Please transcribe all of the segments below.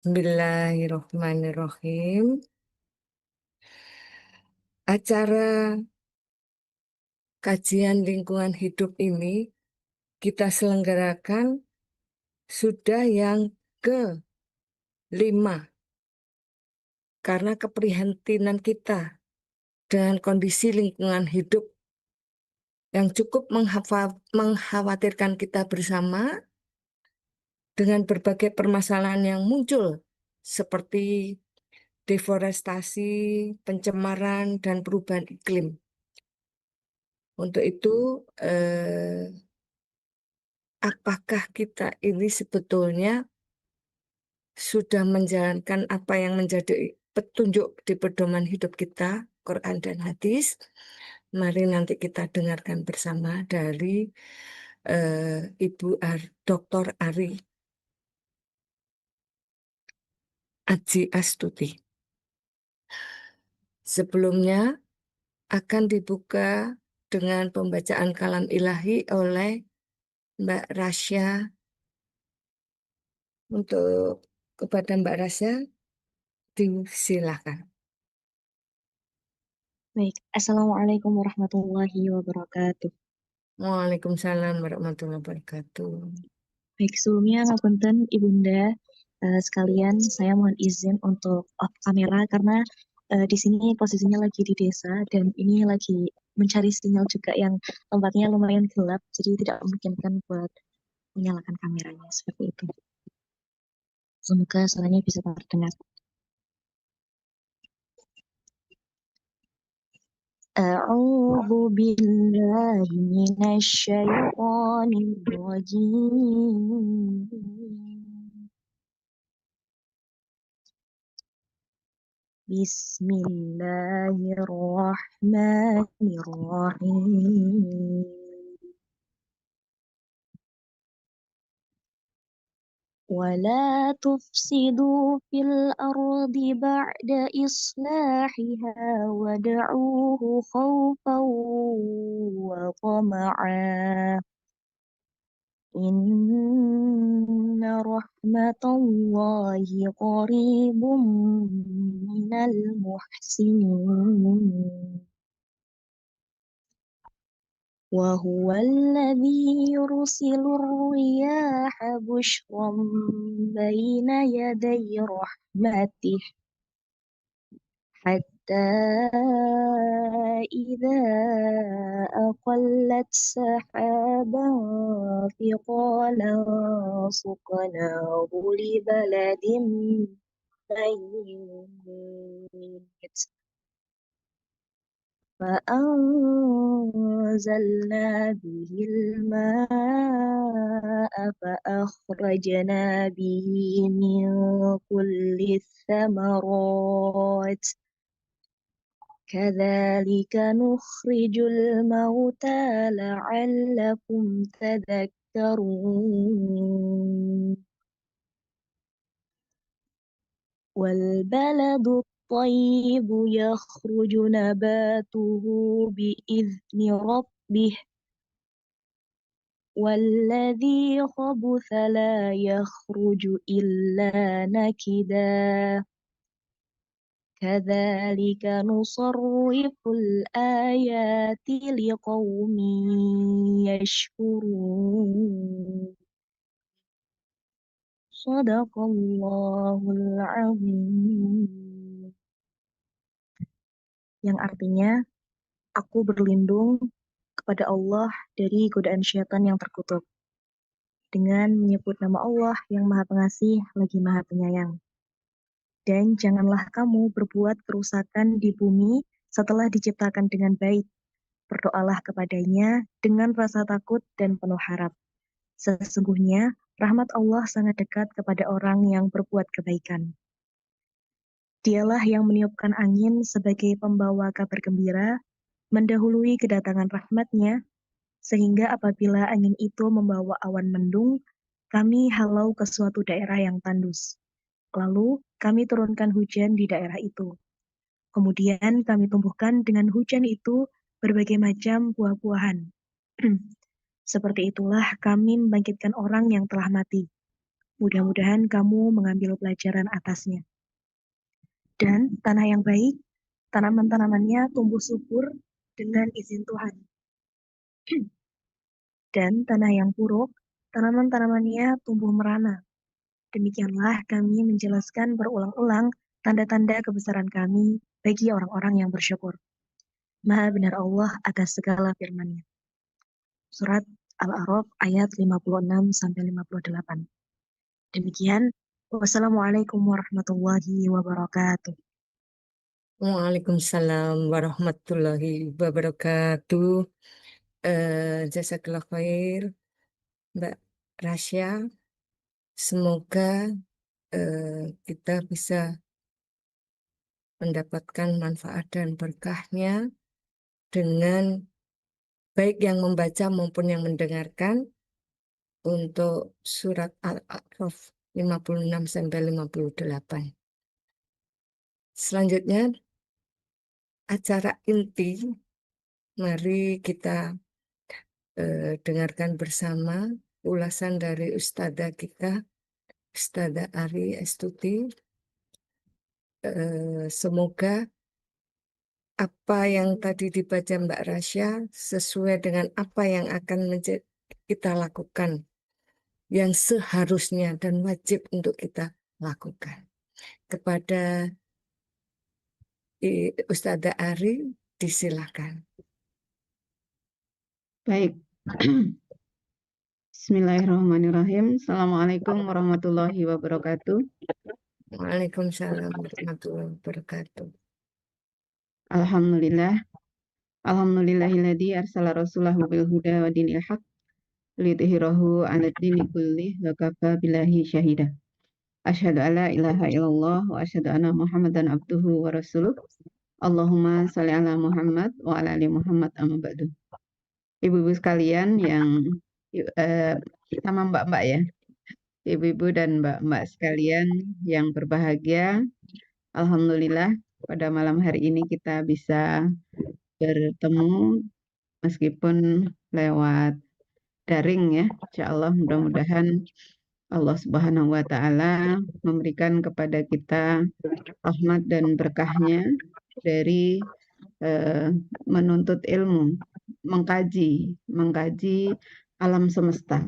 Bismillahirrahmanirrahim. Acara kajian lingkungan hidup ini kita selenggarakan sudah yang ke-5 karena keprihatinan kita dengan kondisi lingkungan hidup yang cukup mengkhawatirkan kita bersama dengan berbagai permasalahan yang muncul seperti deforestasi, pencemaran, dan perubahan iklim. Untuk itu, apakah kita ini sebetulnya sudah menjalankan apa yang menjadi petunjuk di pedoman hidup kita, Quran dan hadis? Mari nanti kita dengarkan bersama dari Ibu Dr. Ari Aji Astuti. Sebelumnya akan dibuka dengan pembacaan kalam ilahi oleh Mbak Rasya. Untuk kepada Mbak Rasya, disilakan. Baik, Assalamualaikum warahmatullahi wabarakatuh. Waalaikumsalam warahmatullahi wabarakatuh. Baik, sebelumnya ngapunten Ibunda sekalian, saya mohon izin untuk off kamera karena di sini posisinya lagi di desa dan ini lagi mencari sinyal juga yang tempatnya lumayan gelap, jadi tidak memungkinkan buat menyalakan kameranya seperti itu. Semoga suaranya bisa terdengar. A'udzu billahi minasy syaithanir rajim. Bismillahirrahmanirrahim. ولا تفسدوا في الأرض بعد إصلاحها ودعوه خوفا وطمعا إن رحمة الله قريب من المحسنين وهو الذي يرسل الرياح بشرا بين يدي رحمته حتى إذا أقلت سحابا ثقالا سقناه لبلد ميت فأنزلنا به الماء فأخرجنا به من كل الثمرات كذلك نخرج الموتى لعلكم تذكرون والبلد الطيب يخرج نباته بإذن ربه والذي خبث لا يخرج إلا نكدا كذلك نصرف الآيات لقوم يشكرون Shadaqallahul azim. Yang artinya, aku berlindung kepada Allah dari godaan syaitan yang terkutuk. Dengan menyebut nama Allah yang Maha Pengasih lagi Maha Penyayang. Dan janganlah kamu berbuat kerusakan di bumi setelah diciptakan dengan baik. Berdoalah kepadanya dengan rasa takut dan penuh harap. Sesungguhnya, rahmat Allah sangat dekat kepada orang yang berbuat kebaikan. Dialah yang meniupkan angin sebagai pembawa kabar gembira, mendahului kedatangan rahmat-Nya, sehingga apabila angin itu membawa awan mendung, kami halau ke suatu daerah yang tandus. Lalu kami turunkan hujan di daerah itu. Kemudian kami tumbuhkan dengan hujan itu berbagai macam buah-buahan. Seperti itulah kami membangkitkan orang yang telah mati. Mudah-mudahan kamu mengambil pelajaran atasnya. Dan tanah yang baik, tanaman-tanamannya tumbuh subur dengan izin Tuhan. Dan tanah yang buruk, tanaman-tanamannya tumbuh merana. Demikianlah kami menjelaskan berulang-ulang tanda-tanda kebesaran kami bagi orang-orang yang bersyukur. Maha benar Allah atas segala firman-Nya. Surat Al-A'raf ayat 56-58. Demikian. Wassalamualaikum warahmatullahi wabarakatuh. Waalaikumsalam warahmatullahi wabarakatuh. Jazakallah khair, Mbak Rasya. Semoga kita bisa mendapatkan manfaat dan berkahnya dengan baik yang membaca maupun yang mendengarkan untuk surat Al-A'raf 56-58. Selanjutnya, acara inti. Mari kita dengarkan bersama ulasan dari Ustadzah kita, Ustadzah Ari Estuti. Semoga apa yang tadi dibaca Mbak Rasya sesuai dengan apa yang akan kita lakukan, yang seharusnya dan wajib untuk kita lakukan. Kepada Ustadzah Ari, disilakan. Baik. Bismillahirrahmanirrahim. Assalamualaikum warahmatullahi wabarakatuh. Waalaikumsalam warahmatullahi wabarakatuh. Alhamdulillah. Alhamdulillahilladzi arsala rasulahu bil huda wa dinil haq lidhhirahu 'ala dini kulli wa kafa billahi syahida. Asyhadu an la ilaha illallah wa asyhadu anna Muhammadan abduhu wa rasuluh. Allahumma shalli ala Muhammad wa ala ali Muhammad amma ba'du. Ibu-ibu sekalian yang sama mbak-mbak ya. Ibu-ibu dan mbak-mbak sekalian yang berbahagia, alhamdulillah pada malam hari ini kita bisa bertemu meskipun lewat daring ya. Insyaallah mudah-mudahan Allah Subhanahu wa taala memberikan kepada kita rahmat dan berkahnya dari menuntut ilmu, mengkaji alam semesta,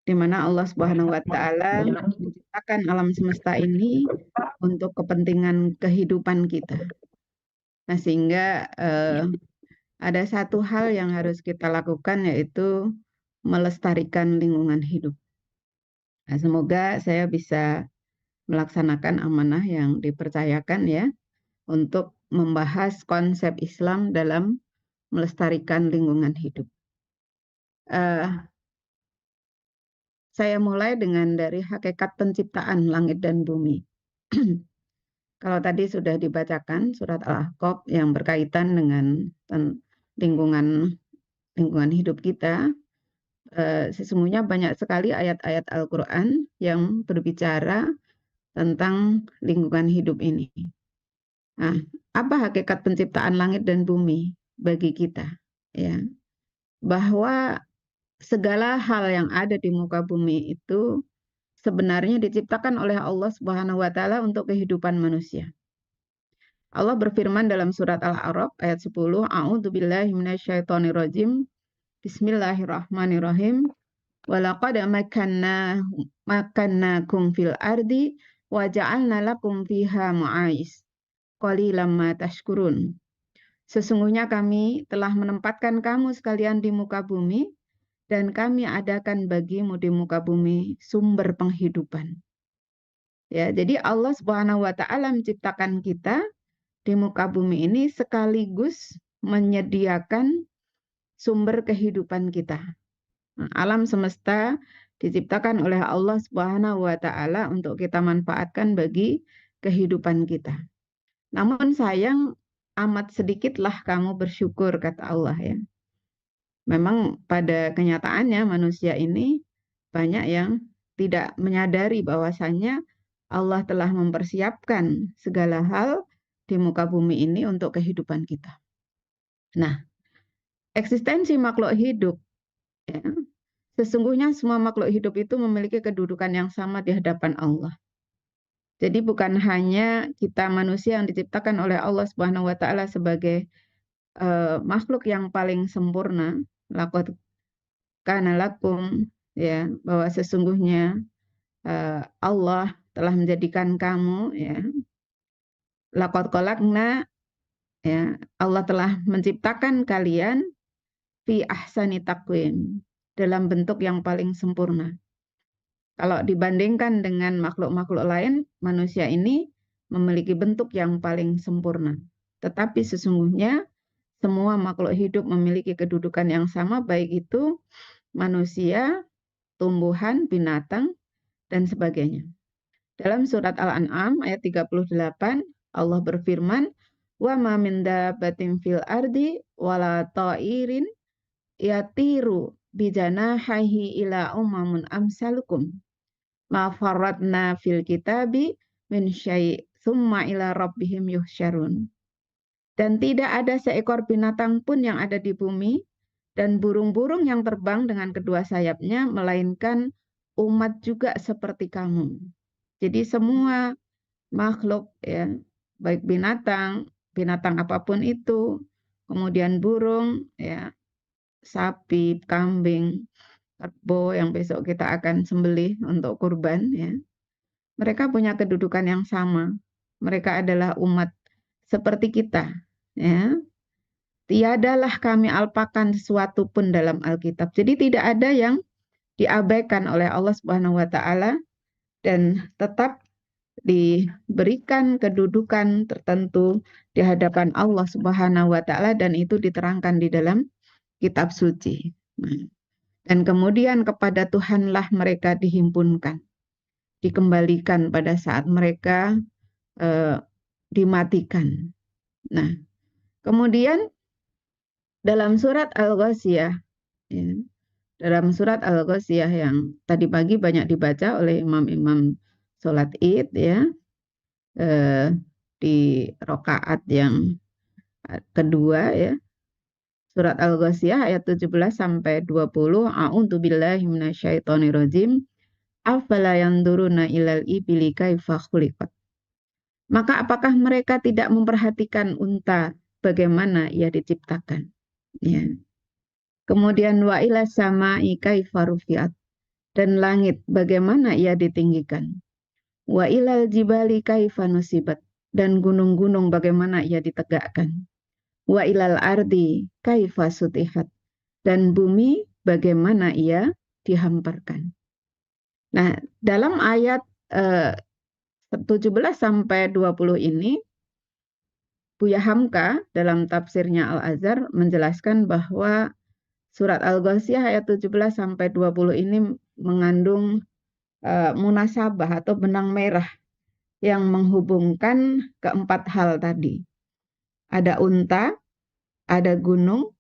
di mana Allah Subhanahu wa taala menciptakan alam semesta ini untuk kepentingan kehidupan kita. Nah, sehingga ada satu hal yang harus kita lakukan, yaitu melestarikan lingkungan hidup. Nah, semoga saya bisa melaksanakan amanah yang dipercayakan ya, untuk membahas konsep Islam dalam melestarikan lingkungan hidup. Saya mulai dengan dari hakikat penciptaan langit dan bumi. Kalau tadi sudah dibacakan surat Al-Ahqaf yang berkaitan dengan lingkungan hidup kita, sesungguhnya banyak sekali ayat-ayat Al-Quran yang berbicara tentang lingkungan hidup ini. Nah, apa hakikat penciptaan langit dan bumi bagi kita? Ya, bahwa segala hal yang ada di muka bumi itu sebenarnya diciptakan oleh Allah Subhanahu wa taala untuk kehidupan manusia. Allah berfirman dalam surat Al-A'raf ayat 10, A'udzubillahi minasyaitonirrajim. Bismillahirrahmanirrahim. Walaqad makannakum fil ardi wa ja'alna lakum fiha ma'ais. Qalilan ma tashkurun. Sesungguhnya kami telah menempatkan kamu sekalian di muka bumi, dan kami adakan bagimu di muka bumi sumber penghidupan. Ya, jadi Allah Subhanahu wa taala menciptakan kita di muka bumi ini sekaligus menyediakan sumber kehidupan kita. Nah, alam semesta diciptakan oleh Allah Subhanahu wa taala untuk kita manfaatkan bagi kehidupan kita. Namun sayang amat sedikitlah kamu bersyukur, kata Allah ya. Memang pada kenyataannya manusia ini banyak yang tidak menyadari bahwasannya Allah telah mempersiapkan segala hal di muka bumi ini untuk kehidupan kita. Nah, eksistensi makhluk hidup ya, sesungguhnya semua makhluk hidup itu memiliki kedudukan yang sama di hadapan Allah. Jadi bukan hanya kita manusia yang diciptakan oleh Allah Subhanahu wa taala sebagai makhluk yang paling sempurna, laqad kana lakum, ya, bahwa sesungguhnya Allah telah menjadikan kamu, ya, laqad khalaqna, ya, Allah telah menciptakan kalian fi ahsani taqwim, dalam bentuk yang paling sempurna. Kalau dibandingkan dengan makhluk-makhluk lain, manusia ini memiliki bentuk yang paling sempurna. Tetapi sesungguhnya semua makhluk hidup memiliki kedudukan yang sama, baik itu manusia, tumbuhan, binatang, dan sebagainya. Dalam surat Al-An'am ayat 38, Allah berfirman, "Wa ma min dabbatin fil ardi wala ta'irin yatiru bijanahihi ila umamun amsalukum. Ma farratna fil kitabi min syai' tsumma ila rabbihim yuhsyarun." Dan tidak ada seekor binatang pun yang ada di bumi dan burung-burung yang terbang dengan kedua sayapnya, melainkan umat juga seperti kamu. Jadi semua makhluk, ya, baik binatang apapun itu, kemudian burung, ya, sapi, kambing, kerbau yang besok kita akan sembelih untuk kurban, ya. Mereka punya kedudukan yang sama. Mereka adalah umat seperti kita, ya. Tiadalah kami alpakan sesuatu pun dalam Alkitab. Jadi tidak ada yang diabaikan oleh Allah Subhanahu wa taala dan tetap diberikan kedudukan tertentu di hadapan Allah Subhanahu wa taala, dan itu diterangkan di dalam kitab suci. Dan kemudian kepada Tuhanlah mereka dihimpunkan, dikembalikan pada saat mereka dimatikan. Nah, kemudian dalam surat Al-Ghasyiyah, ya, dalam surat Al-Ghasyiyah yang tadi pagi banyak dibaca oleh imam-imam sholat Id, ya, di rakaat yang kedua, ya, surat Al-Ghasyiyah ayat 17 sampai 20, a'udzu billahi minasyaitonir rajim, afala yanduruna ilal ibili kaifa khuliqat. Maka apakah mereka tidak memperhatikan unta bagaimana ia diciptakan? Ya. Kemudian wa ila sama'i kaifa rufi'at, dan langit bagaimana ia ditinggikan. Wa ilal jibali kaifa nusibat, dan gunung-gunung bagaimana ia ditegakkan. Wa ilal ardi kaifa sutihat, dan bumi bagaimana ia dihamparkan. Nah, dalam ayat 17 sampai 20 ini, Buya Hamka dalam tafsirnya Al-Azhar menjelaskan bahwa surat Al-Ghasyiyah ayat 17 sampai 20 ini mengandung munasabah atau benang merah yang menghubungkan keempat hal tadi. Ada unta, ada gunung,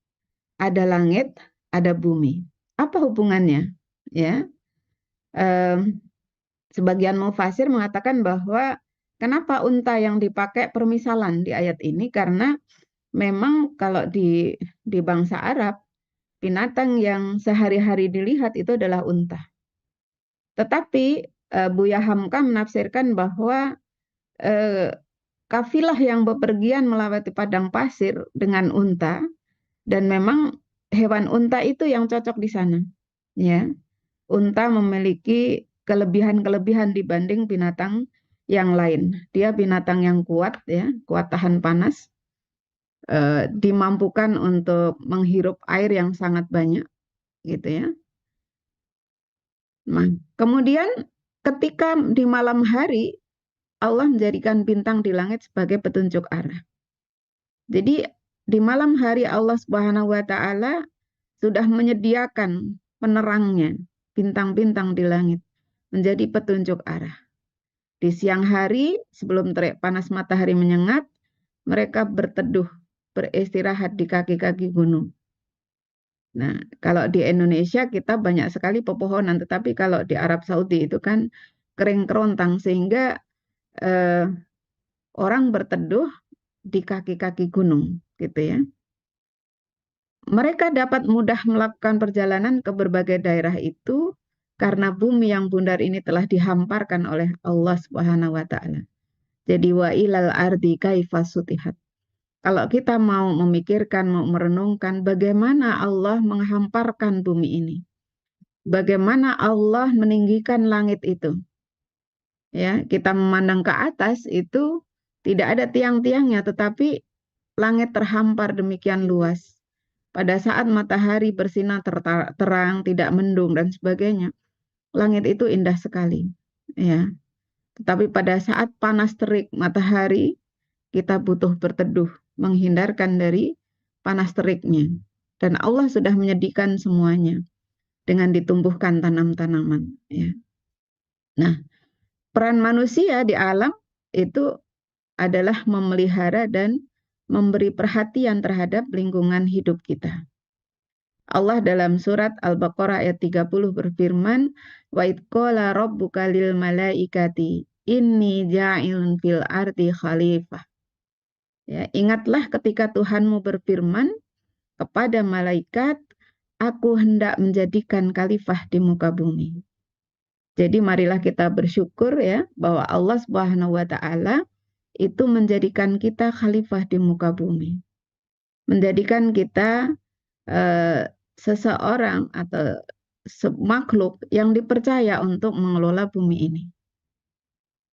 ada langit, ada bumi. Apa hubungannya? Ya, sebagian mufasir mengatakan bahwa kenapa unta yang dipakai permisalan di ayat ini? Karena memang kalau di bangsa Arab, binatang yang sehari-hari dilihat itu adalah unta. Tetapi Buya Hamka menafsirkan bahwa kafilah yang bepergian melewati padang pasir dengan unta, dan memang hewan unta itu yang cocok di sana. Ya, unta memiliki kelebihan-kelebihan dibanding binatang yang lain. Dia binatang yang kuat, ya, kuat tahan panas, dimampukan untuk menghirup air yang sangat banyak, gitu ya. Nah, kemudian ketika di malam hari Allah menjadikan bintang di langit sebagai petunjuk arah. Jadi di malam hari Allah Subhanahu wa taala sudah menyediakan penerangnya, bintang-bintang di langit menjadi petunjuk arah. Di siang hari sebelum terik panas matahari menyengat, mereka berteduh, beristirahat di kaki-kaki gunung. Nah, kalau di Indonesia kita banyak sekali pepohonan, tetapi kalau di Arab Saudi itu kan kering kerontang, sehingga orang berteduh di kaki-kaki gunung, gitu ya. Mereka dapat mudah melakukan perjalanan ke berbagai daerah itu karena bumi yang bundar ini telah dihamparkan oleh Allah Subhanahu wa taala. Jadi wa ilal ardi kaifa sutihat. Kalau kita mau memikirkan, mau merenungkan bagaimana Allah menghamparkan bumi ini. Bagaimana Allah meninggikan langit itu. Ya, kita memandang ke atas itu tidak ada tiang-tiangnya, tetapi langit terhampar demikian luas. Pada saat matahari bersinar terang, tidak mendung dan sebagainya, langit itu indah sekali. Ya, tetapi pada saat panas terik matahari, kita butuh berteduh, menghindarkan dari panas teriknya. Dan Allah sudah menyediakan semuanya dengan ditumbuhkan tanam-tanaman. Ya. Nah, peran manusia di alam itu adalah memelihara dan memberi perhatian terhadap lingkungan hidup kita. Allah dalam surat Al-Baqarah ayat 30 berfirman, "Wa idh qala rabbuka lil malaikati inni ja'ilun fil ardi khalifah." Ya, ingatlah ketika Tuhanmu berfirman kepada malaikat, "Aku hendak menjadikan khalifah di muka bumi." Jadi marilah kita bersyukur ya bahwa Allah Subhanahu wa taala itu menjadikan kita khalifah di muka bumi. Menjadikan kita seseorang atau makhluk yang dipercaya untuk mengelola bumi ini.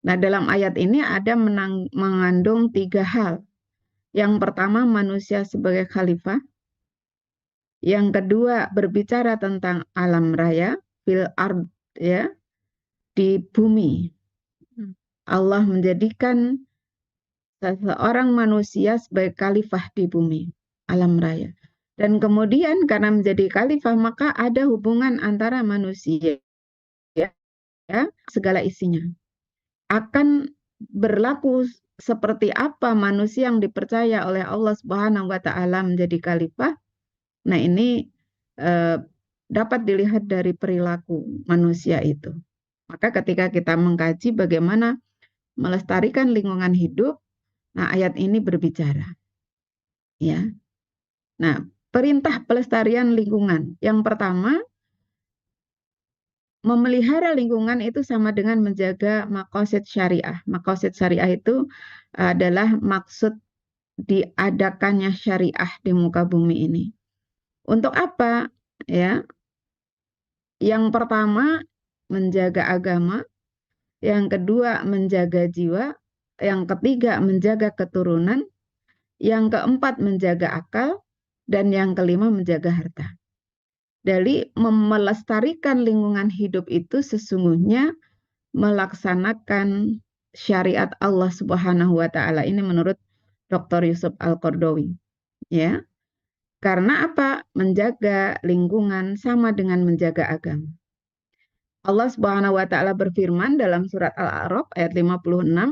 Nah, dalam ayat ini ada mengandung 3 hal. Yang pertama, manusia sebagai khalifah. Yang kedua, berbicara tentang alam raya, fil ard, ya, di bumi. Allah menjadikan seseorang manusia sebagai khalifah di bumi, alam raya. Dan kemudian karena menjadi khalifah, maka ada hubungan antara manusia, ya, segala isinya. Akan berlaku seperti apa manusia yang dipercaya oleh Allah Subhanahu wa taala menjadi khalifah. Nah, ini dapat dilihat dari perilaku manusia itu. Maka ketika kita mengkaji bagaimana melestarikan lingkungan hidup, nah ayat ini berbicara. Ya. Nah, perintah pelestarian lingkungan. Yang pertama, memelihara lingkungan itu sama dengan menjaga maqasid syariah. Maqasid syariah itu adalah maksud diadakannya syariah di muka bumi ini. Untuk apa? Ya. Yang pertama, menjaga agama. Yang kedua, menjaga jiwa. Yang ketiga, menjaga keturunan. Yang keempat, menjaga akal. Dan yang kelima, menjaga harta. Dari melestarikan lingkungan hidup itu sesungguhnya melaksanakan syariat Allah Subhanahu wa taala. Ini menurut Dr. Yusuf Al-Qardawi. Ya. Karena apa? Menjaga lingkungan sama dengan menjaga agama. Allah Subhanahu wa taala berfirman dalam surat Al-A'raf ayat 56,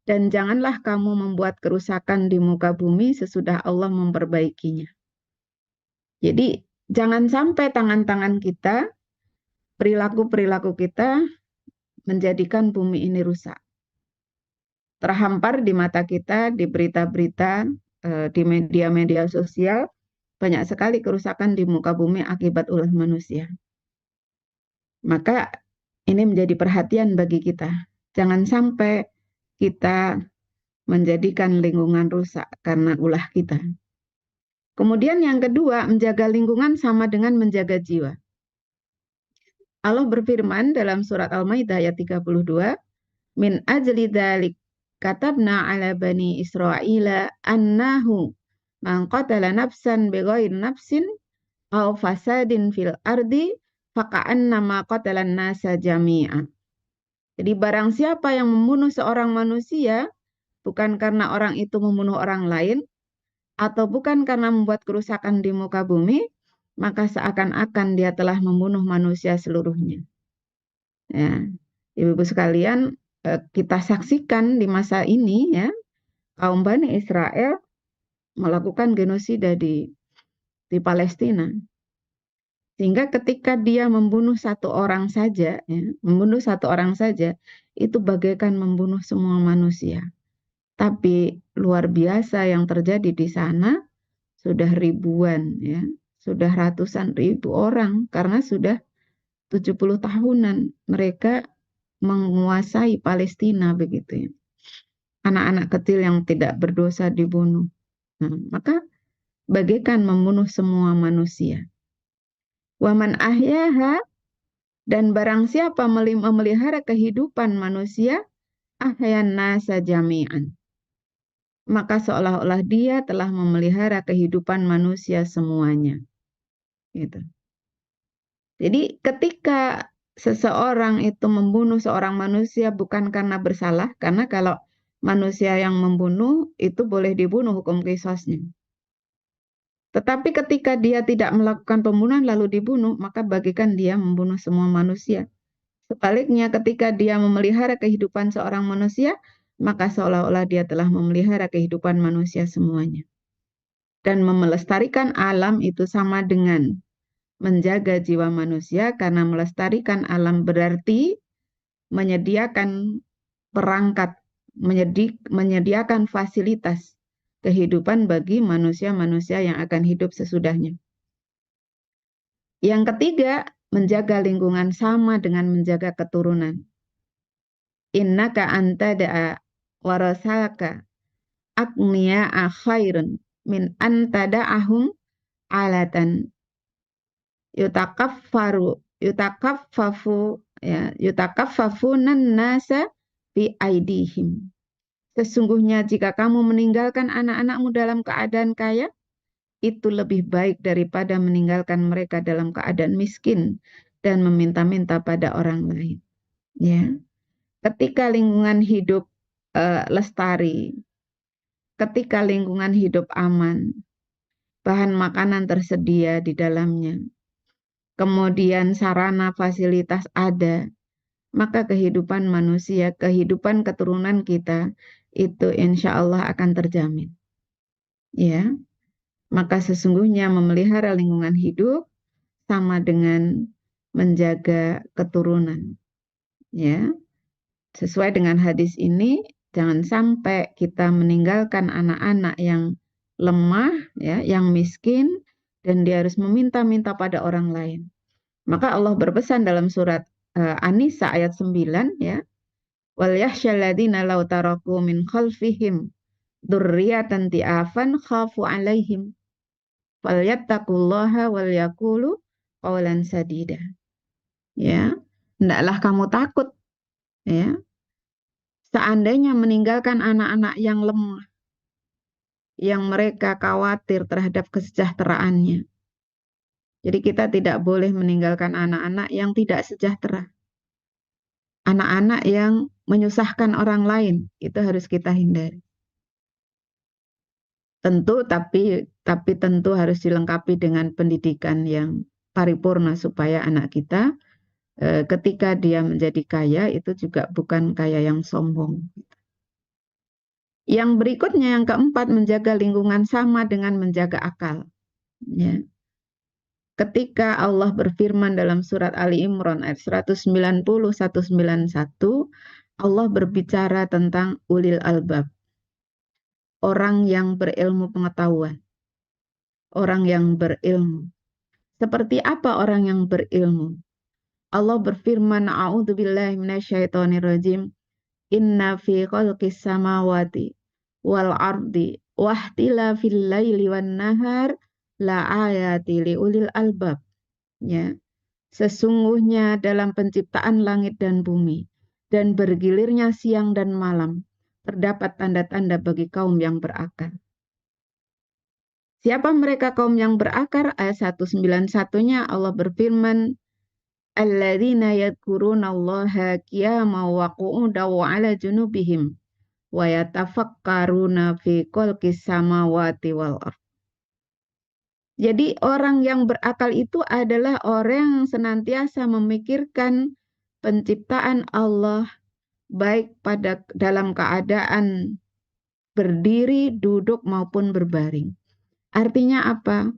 "Dan janganlah kamu membuat kerusakan di muka bumi sesudah Allah memperbaikinya." Jadi jangan sampai tangan-tangan kita, perilaku-perilaku kita menjadikan bumi ini rusak. Terhampar di mata kita, di berita-berita, di media-media sosial, banyak sekali kerusakan di muka bumi akibat ulah manusia. Maka ini menjadi perhatian bagi kita. Jangan sampai kita menjadikan lingkungan rusak karena ulah kita. Kemudian yang kedua, menjaga lingkungan sama dengan menjaga jiwa. Allah berfirman dalam surat Al-Maidah ayat 32, "Min ajli dzalik katabna 'ala bani Israila annahu man qatala nafsan bighairi nafsin aw fasadin fil ardi faka'annama qatalan nasa jami'a." Jadi barang siapa yang membunuh seorang manusia bukan karena orang itu membunuh orang lain atau bukan karena membuat kerusakan di muka bumi, maka seakan-akan dia telah membunuh manusia seluruhnya. Ya, Ibu-ibu sekalian, kita saksikan di masa ini ya, kaum Bani Israel melakukan genosida di Palestina. Sehingga ketika dia membunuh satu orang saja, itu bagaikan membunuh semua manusia. Tapi luar biasa yang terjadi di sana, sudah ribuan ya, sudah ratusan ribu orang karena sudah 70 tahunan mereka menguasai Palestina begitu ya. Anak-anak kecil yang tidak berdosa dibunuh. Nah, maka bagaikan membunuh semua manusia. Waman ahyaha, dan barang siapa memelihara kehidupan manusia, ahyan nasa jami'an. Maka seolah-olah dia telah memelihara kehidupan manusia semuanya. Gitu. Jadi ketika seseorang itu membunuh seorang manusia bukan karena bersalah, karena kalau manusia yang membunuh itu boleh dibunuh hukum qisasnya. Tetapi ketika dia tidak melakukan pembunuhan lalu dibunuh, maka bagikan dia membunuh semua manusia. Sebaliknya ketika dia memelihara kehidupan seorang manusia, maka seolah-olah dia telah memelihara kehidupan manusia semuanya. Dan melestarikan alam itu sama dengan menjaga jiwa manusia, karena melestarikan alam berarti menyediakan perangkat, menyediakan fasilitas kehidupan bagi manusia-manusia yang akan hidup sesudahnya. Yang ketiga, menjaga lingkungan sama dengan menjaga keturunan. Innaka antada warasaka agniya'a khairun min antada'ahum alatan yutakaffafunan nasa bi aidihim. Sesungguhnya jika kamu meninggalkan anak-anakmu dalam keadaan kaya, itu lebih baik daripada meninggalkan mereka dalam keadaan miskin dan meminta-minta pada orang lain. Ya, ketika lingkungan hidup lestari, ketika lingkungan hidup aman, bahan makanan tersedia di dalamnya, kemudian sarana fasilitas ada, maka kehidupan manusia, kehidupan keturunan kita itu insya Allah akan terjamin. Ya, maka sesungguhnya memelihara lingkungan hidup sama dengan menjaga keturunan. Ya, sesuai dengan hadis ini, jangan sampai kita meninggalkan anak-anak yang lemah, ya, yang miskin, dan dia harus meminta-minta pada orang lain. Maka Allah berpesan dalam surat An-Nisa ayat 9, ya, wal yakhshal ladzina law taraku min khalfihim dzurriyyatan ti'afan khafu 'alaihim falyattaqullaha wal yaqulu qawlan sadida. Ya, hendaklah kamu takut, ya, seandainya meninggalkan anak-anak yang lemah, yang mereka khawatir terhadap kesejahteraannya. Jadi kita tidak boleh meninggalkan anak-anak yang tidak sejahtera. Anak-anak yang menyusahkan orang lain, itu harus kita hindari. Tentu, tapi tentu harus dilengkapi dengan pendidikan yang paripurna supaya anak kita ketika dia menjadi kaya itu juga bukan kaya yang sombong. Yang berikutnya, yang keempat, menjaga lingkungan sama dengan menjaga akal. Ya. Ketika Allah berfirman dalam surat Ali Imran ayat 190-191, Allah berbicara tentang ulil albab, orang yang berilmu pengetahuan, orang yang berilmu. Seperti apa orang yang berilmu? Allah berfirman, a'udzubillahi minasyaitonirrajim, inna fi khalqis samawati wal ardi wahtilafil laili wan nahar la ayati liulil albab. Ya, sesungguhnya dalam penciptaan langit dan bumi dan bergilirnya siang dan malam terdapat tanda-tanda bagi kaum yang berakal. Siapa mereka kaum yang berakal? Ayat 191-nya Allah berfirman, alladzina yadhkurunallaha qiyaman wa qu'udan wa 'ala junubihim wa yatafakkaruna fi khalqis samawati wal ardh. Jadi orang yang berakal itu adalah orang yang senantiasa memikirkan penciptaan Allah, baik dalam keadaan berdiri, duduk maupun berbaring. Artinya apa?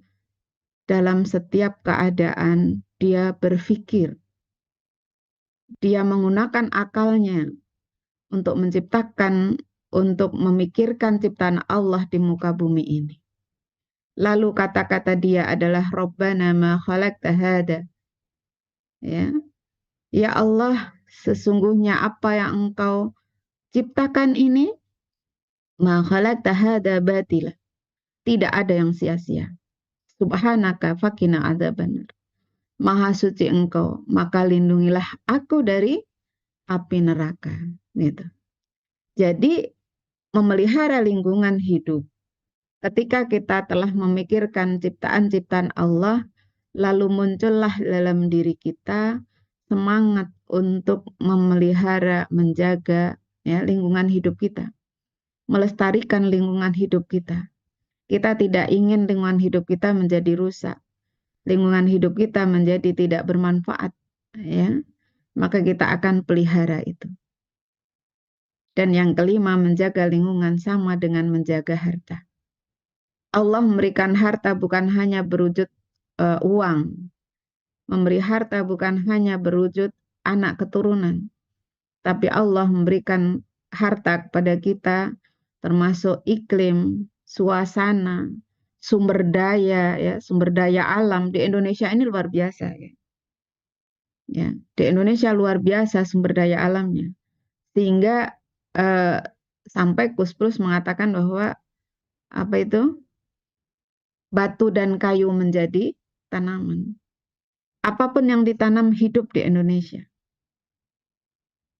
Dalam setiap keadaan dia berpikir. Dia menggunakan akalnya untuk menciptakan, untuk memikirkan ciptaan Allah di muka bumi ini. Lalu kata-kata dia adalah Rabbana ma khalaqta hada. Ya. Ya Allah, sesungguhnya apa yang Engkau ciptakan ini ma khalaqta hada batila. Tidak ada yang sia-sia. Subhanaka fakina adzabannar. Maha suci Engkau, maka lindungilah aku dari api neraka. Gitu. Jadi memelihara lingkungan hidup. Ketika kita telah memikirkan ciptaan-ciptaan Allah, lalu muncullah dalam diri kita semangat untuk memelihara, menjaga ya, lingkungan hidup kita, melestarikan lingkungan hidup kita. Kita tidak ingin lingkungan hidup kita menjadi rusak, lingkungan hidup kita menjadi tidak bermanfaat, ya, maka kita akan pelihara itu. Dan yang kelima, menjaga lingkungan sama dengan menjaga harta. Allah memberikan harta bukan hanya berwujud uang. Memberi harta bukan hanya berwujud anak keturunan. Tapi Allah memberikan harta kepada kita termasuk iklim, suasana, sumber daya, ya, sumber daya alam. Di Indonesia ini luar biasa. Ya, di Indonesia luar biasa sumber daya alamnya. Sehingga sampai Kus Plus mengatakan bahwa apa itu? Batu dan kayu menjadi tanaman. Apapun yang ditanam hidup di Indonesia.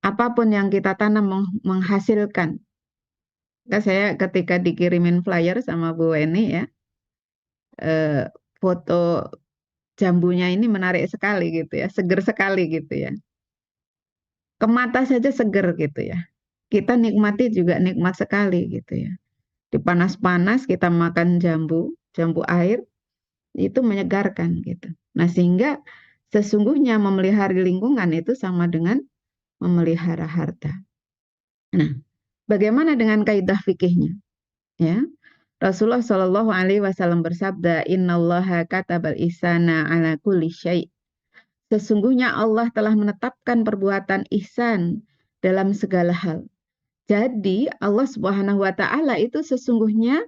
Apapun yang kita tanam menghasilkan. Saya ketika dikirimin flyer sama Bu Weni ya, foto jambunya ini menarik sekali gitu ya, seger sekali gitu ya. Ke mata saja seger gitu ya. Kita nikmati juga nikmat sekali gitu ya. Di panas-panas kita makan jambu air, itu menyegarkan gitu. Nah, sehingga sesungguhnya memelihara lingkungan itu sama dengan memelihara harta. Nah, bagaimana dengan kaidah fikihnya? Ya, Rasulullah Shallallahu Alaihi Wasallam bersabda, Innallaha katabal ihsana ala kulli syai'. Sesungguhnya Allah telah menetapkan perbuatan ihsan dalam segala hal. Jadi Allah Subhanahu wa taala itu sesungguhnya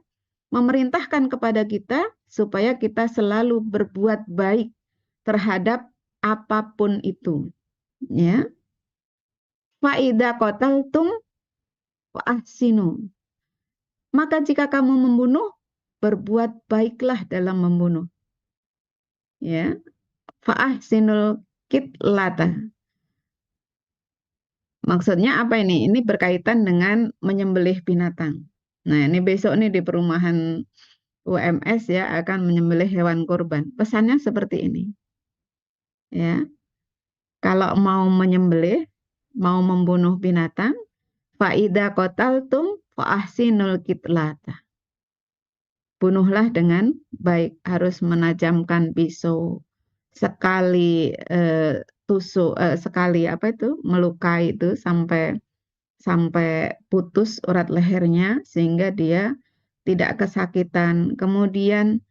memerintahkan kepada kita supaya kita selalu berbuat baik terhadap apapun itu. Ya. Fa idza qataltum fa ahsinu. Maka jika kamu membunuh, berbuat baiklah dalam membunuh. Ya. Fa ahsinul qitlata. Maksudnya apa ini? Ini berkaitan dengan menyembelih binatang. Nah, ini besok nih di perumahan UMS ya akan menyembelih hewan kurban. Pesannya seperti ini. Ya. Kalau mau menyembelih, mau membunuh binatang, fa idza qataltum fa ahsinul qitlata. Bunuhlah dengan baik, harus menajamkan pisau. Sekali tusuk, sekali apa itu melukai itu sampai putus urat lehernya sehingga dia tidak kesakitan. Kemudian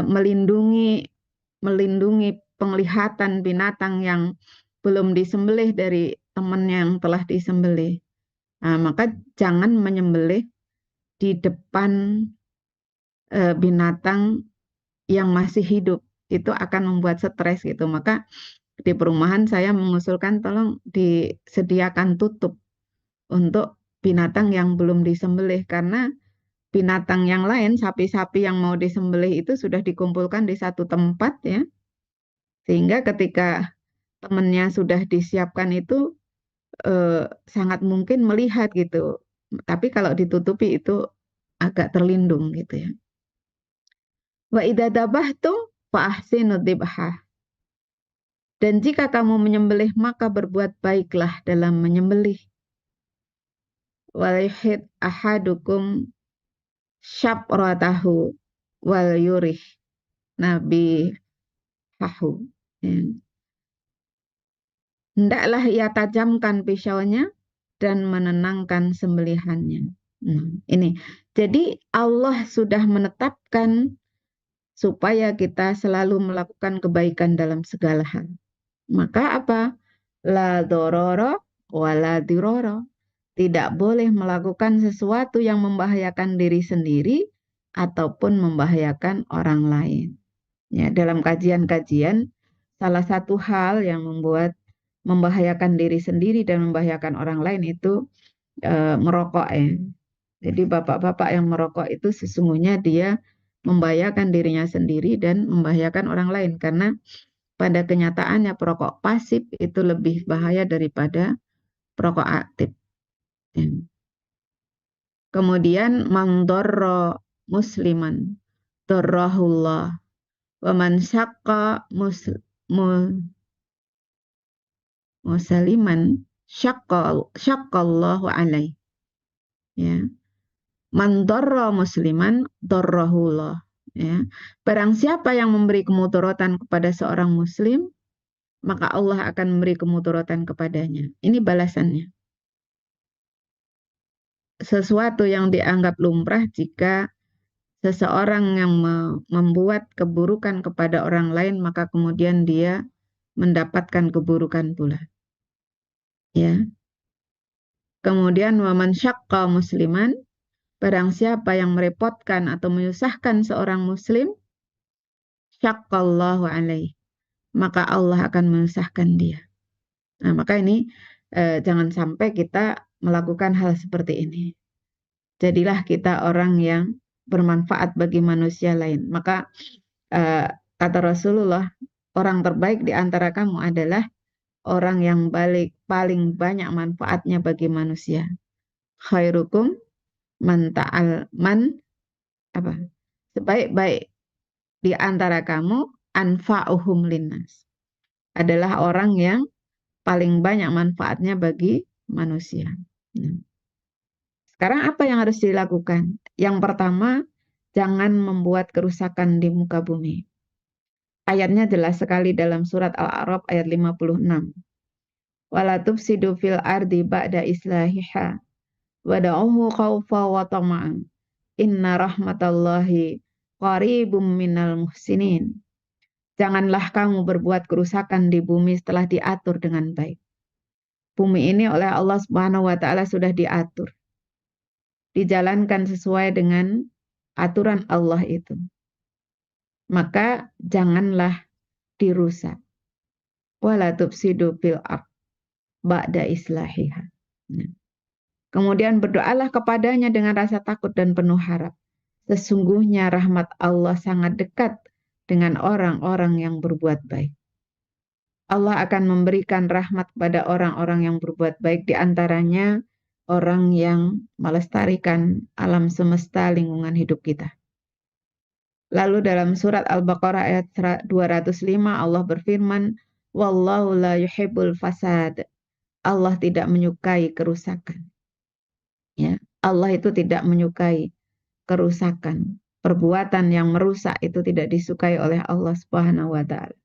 melindungi penglihatan binatang yang belum disembelih dari teman yang telah disembelih. Nah, maka jangan menyembelih di depan binatang yang masih hidup. Itu akan membuat stres gitu. Maka di perumahan saya mengusulkan tolong disediakan tutup untuk binatang yang belum disembelih, karena binatang yang lain, sapi-sapi yang mau disembelih itu sudah dikumpulkan di satu tempat ya, sehingga ketika temannya sudah disiapkan itu sangat mungkin melihat gitu, tapi kalau ditutupi itu agak terlindung gitu ya. Wa idza dabahtum fa ahsinu dzibhah. Dan jika kamu menyembelih maka berbuat baiklah dalam menyembelih. Wal yuhid ahadukum syabratahu wal yurih nabihahu. Hendaklah ia tajamkan pisaunya dan menenangkan sembelihannya. Nah, ini. Jadi Allah sudah menetapkan supaya kita selalu melakukan kebaikan dalam segala hal. Maka apa? La dororo wala diroro. Tidak boleh melakukan sesuatu yang membahayakan diri sendiri ataupun membahayakan orang lain. Ya, dalam kajian-kajian, salah satu hal yang membahayakan diri sendiri dan membahayakan orang lain itu merokok ya. Jadi bapak-bapak yang merokok itu sesungguhnya dia membahayakan dirinya sendiri dan membahayakan orang lain karena pada kenyataannya perokok pasif itu lebih bahaya daripada perokok aktif. Ya. Kemudian mandorro musliman darrahullah wa man syaqqa musliman syaqqallahu alaih. Ya. Man darra musliman darrahullah. Ya. Barang siapa yang memberi kemudaratan kepada seorang muslim, maka Allah akan memberi kemudaratan kepadanya. Ini balasannya. Sesuatu yang dianggap lumrah jika seseorang yang membuat keburukan kepada orang lain, maka kemudian dia mendapatkan keburukan pula. Ya. Kemudian waman syaqqa musliman, barang siapa yang merepotkan atau menyusahkan seorang muslim, syaqqallahu alaih, maka Allah akan menyusahkan dia. Nah, maka ini jangan sampai kita melakukan hal seperti ini. Jadilah kita orang yang bermanfaat bagi manusia lain. Maka kata Rasulullah, orang terbaik di antara kamu adalah orang yang paling banyak manfaatnya bagi manusia. Khairukum man sebaik-baik di antara kamu anfa'uhum linnas. Adalah orang yang paling banyak manfaatnya bagi manusia. Sekarang apa yang harus dilakukan? Yang pertama, jangan membuat kerusakan di muka bumi. Ayatnya jelas sekali dalam surat Al-A'raf ayat 56. Wala tufsidu fil ardi ba'da islahiha wada'uhu khawfa wa tama'an. Inna rahmatallahi qaribum minal muhsinin. Janganlah kamu berbuat kerusakan di bumi setelah diatur dengan baik. Bumi ini oleh Allah Subhanahu wa taala sudah diatur. Dijalankan sesuai dengan aturan Allah itu. Maka janganlah dirusak. Wala tufsidu fil ard ba'da islahiha. Kemudian berdoalah kepadanya dengan rasa takut dan penuh harap. Sesungguhnya rahmat Allah sangat dekat dengan orang-orang yang berbuat baik. Allah akan memberikan rahmat pada orang-orang yang berbuat baik, di antaranya orang yang melestarikan alam semesta lingkungan hidup kita. Lalu dalam surat Al-Baqarah ayat 205 Allah berfirman, Wallahu la yuhibbul fasad. Allah tidak menyukai kerusakan. Ya, Allah itu tidak menyukai kerusakan. Perbuatan yang merusak itu tidak disukai oleh Allah Subhanahu wa taala.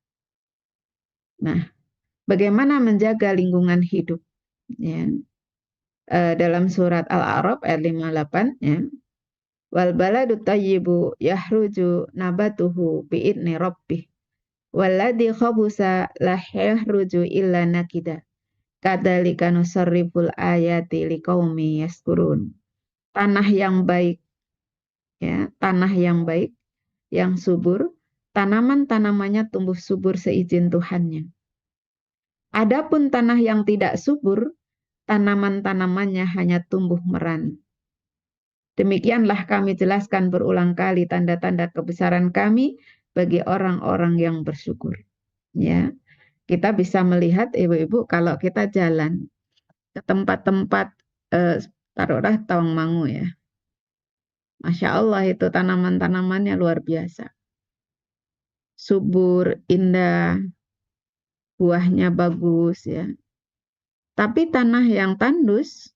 Nah, bagaimana menjaga lingkungan hidup? Ya. Dalam surat Al-A'raf ayat 58, ya. Wal baladu tayyibu yahruju nabatuhu bi'idni rabbih. Walladhi khabusa la yahruju illa nakida. Kadzalika nusarriful ayati liqaumi yaskurun. Tanah yang baik, ya, tanah yang baik, yang subur, tanaman-tanamannya tumbuh subur seizin Tuhannya. Adapun tanah yang tidak subur, tanaman-tanamannya hanya tumbuh merana. Demikianlah kami jelaskan berulang kali tanda-tanda kebesaran kami bagi orang-orang yang bersyukur. Ya, kita bisa melihat ibu-ibu kalau kita jalan ke tempat-tempat taruhlah Tawangmangu ya. Masya Allah itu tanaman-tanamannya luar biasa. Subur, indah, buahnya bagus ya. Tapi tanah yang tandus,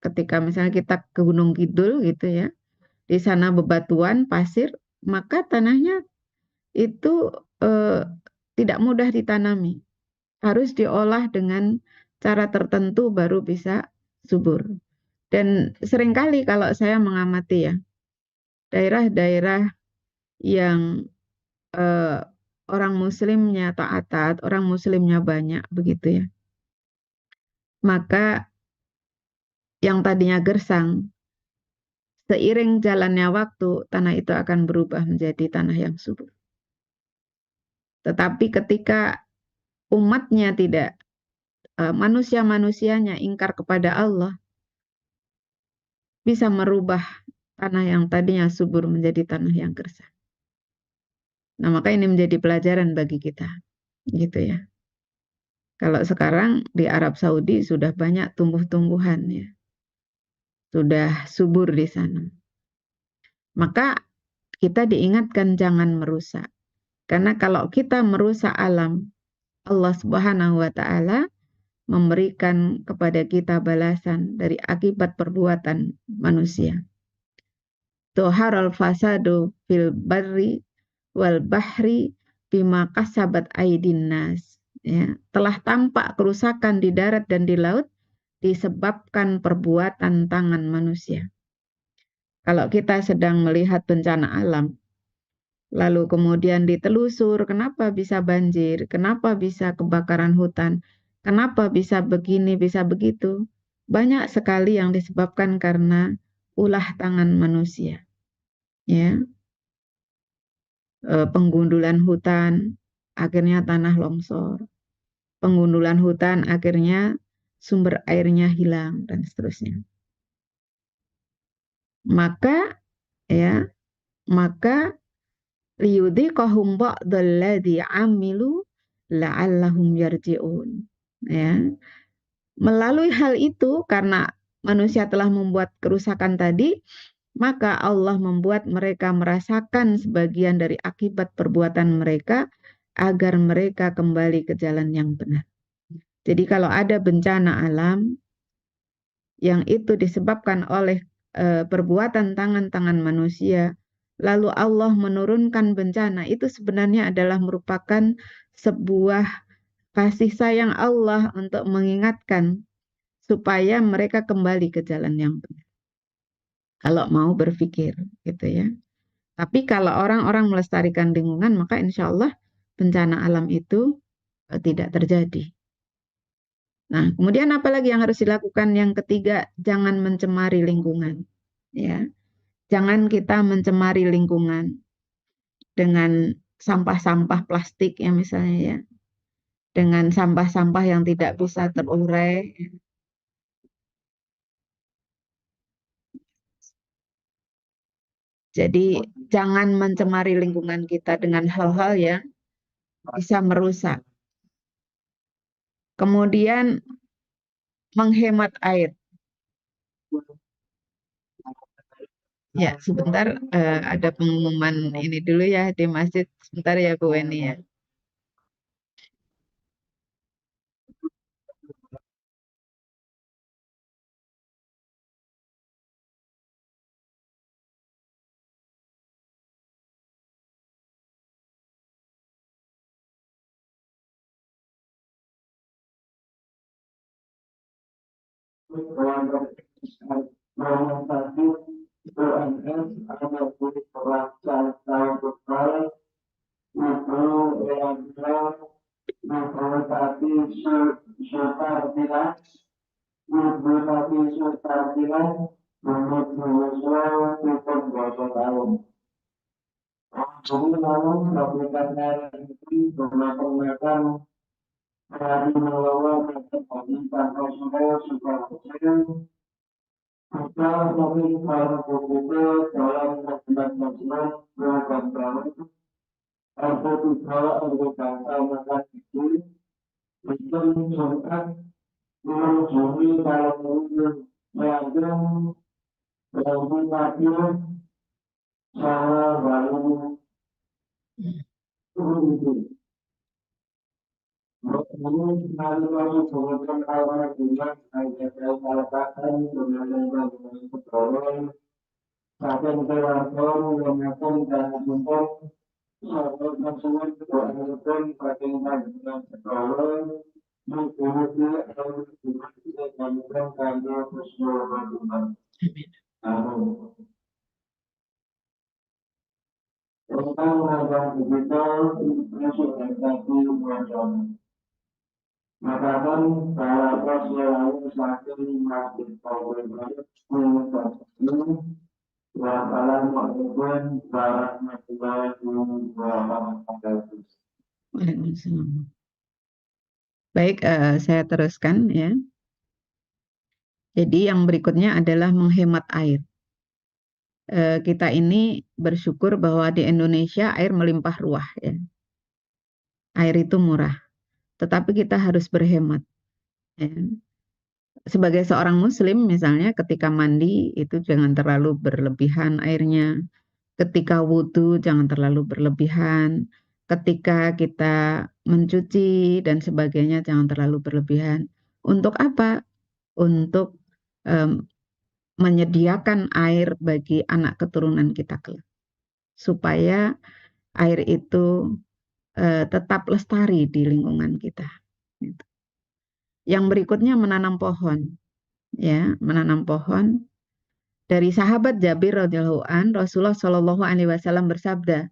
ketika misalnya kita ke Gunung Kidul gitu ya, di sana bebatuan, pasir, maka tanahnya itu tidak mudah ditanami. Harus diolah dengan cara tertentu baru bisa subur. Dan seringkali kalau saya mengamati ya, daerah-daerah yang orang muslimnya taat, orang muslimnya banyak begitu ya. Maka yang tadinya gersang seiring jalannya waktu, tanah itu akan berubah menjadi tanah yang subur. Tetapi ketika umatnya tidak, manusia-manusianya ingkar kepada Allah, bisa merubah tanah yang tadinya subur menjadi tanah yang gersang. Nah, maka ini menjadi pelajaran bagi kita, gitu ya. Kalau sekarang di Arab Saudi sudah banyak tumbuh-tumbuhan ya, sudah subur di sana. Maka kita diingatkan jangan merusak. Karena kalau kita merusak alam, Allah Subhanahu wa Ta'ala memberikan kepada kita balasan dari akibat perbuatan manusia. Tuharal fasadu fil barri wal bahri bima kasabat aidin nas. Ya, telah tampak kerusakan di darat dan di laut disebabkan perbuatan tangan manusia. Kalau kita sedang melihat bencana alam, lalu kemudian ditelusur kenapa bisa banjir, kenapa bisa kebakaran hutan, kenapa bisa begini, bisa begitu. Banyak sekali yang disebabkan karena ulah tangan manusia. Ya, penggundulan hutan, akhirnya tanah longsor. Penggundulan hutan, akhirnya sumber airnya hilang, dan seterusnya. Maka liyudhiqahum ba'dalladzi 'amilu la'allahum yarji'un. Ya. Melalui hal itu, karena manusia telah membuat kerusakan tadi, maka Allah membuat mereka merasakan sebagian dari akibat perbuatan mereka agar mereka kembali ke jalan yang benar. Jadi kalau ada bencana alam yang itu disebabkan oleh perbuatan tangan-tangan manusia, lalu Allah menurunkan bencana, itu sebenarnya adalah merupakan sebuah kasih sayang Allah untuk mengingatkan supaya mereka kembali ke jalan yang benar. Kalau mau berpikir, gitu ya. Tapi kalau orang-orang melestarikan lingkungan, maka insya Allah bencana alam itu tidak terjadi. Nah, kemudian apa lagi yang harus dilakukan? Yang ketiga, jangan mencemari lingkungan. Ya, jangan kita mencemari lingkungan dengan sampah-sampah plastik ya misalnya ya, dengan sampah-sampah yang tidak bisa terurai. Jadi jangan mencemari lingkungan kita dengan hal-hal yang bisa merusak. Kemudian menghemat air. Ya, sebentar ada pengumuman ini dulu ya di masjid. Sebentar ya Bu Weni ya. Assalamualaikum warahmatullahi wabarakatuh. Waalaikumsalam. Baik, saya teruskan ya. Jadi yang berikutnya adalah menghemat air. Kita ini bersyukur bahwa di Indonesia air melimpah ruah ya. Air itu murah, tetapi kita harus berhemat ya. Sebagai seorang muslim misalnya ketika mandi itu jangan terlalu berlebihan airnya. Ketika wudhu jangan terlalu berlebihan. Ketika kita mencuci dan sebagainya jangan terlalu berlebihan. Untuk apa? Untuk menyediakan air bagi anak keturunan kita kelak. Supaya air itu tetap lestari di lingkungan kita. Gitu. Yang berikutnya menanam pohon. Ya, menanam pohon. Dari sahabat Jabir radhiyallahu an, Rasulullah Shallallahu alaihi wasallam bersabda,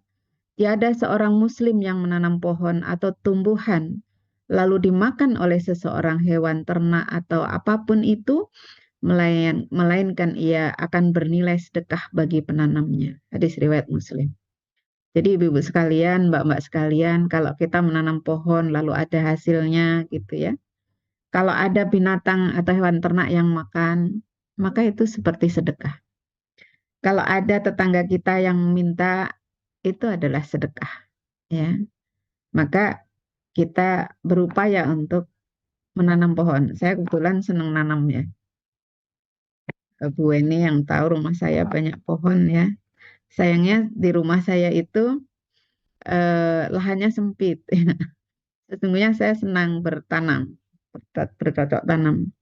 tiada seorang muslim yang menanam pohon atau tumbuhan lalu dimakan oleh seseorang hewan ternak atau apapun itu, melainkan ia akan bernilai sedekah bagi penanamnya. Hadis riwayat Muslim. Jadi ibu-ibu sekalian, mbak-mbak sekalian, kalau kita menanam pohon lalu ada hasilnya gitu ya. Kalau ada binatang atau hewan ternak yang makan, maka itu seperti sedekah. Kalau ada tetangga kita yang minta, itu adalah sedekah ya. Maka kita berupaya untuk menanam pohon. Saya kebetulan senang nanam ya. Bu Weni yang tahu rumah saya banyak pohon ya. Sayangnya di rumah saya itu lahannya sempit. Sesungguhnya saya senang bertanam, bercocok tanam.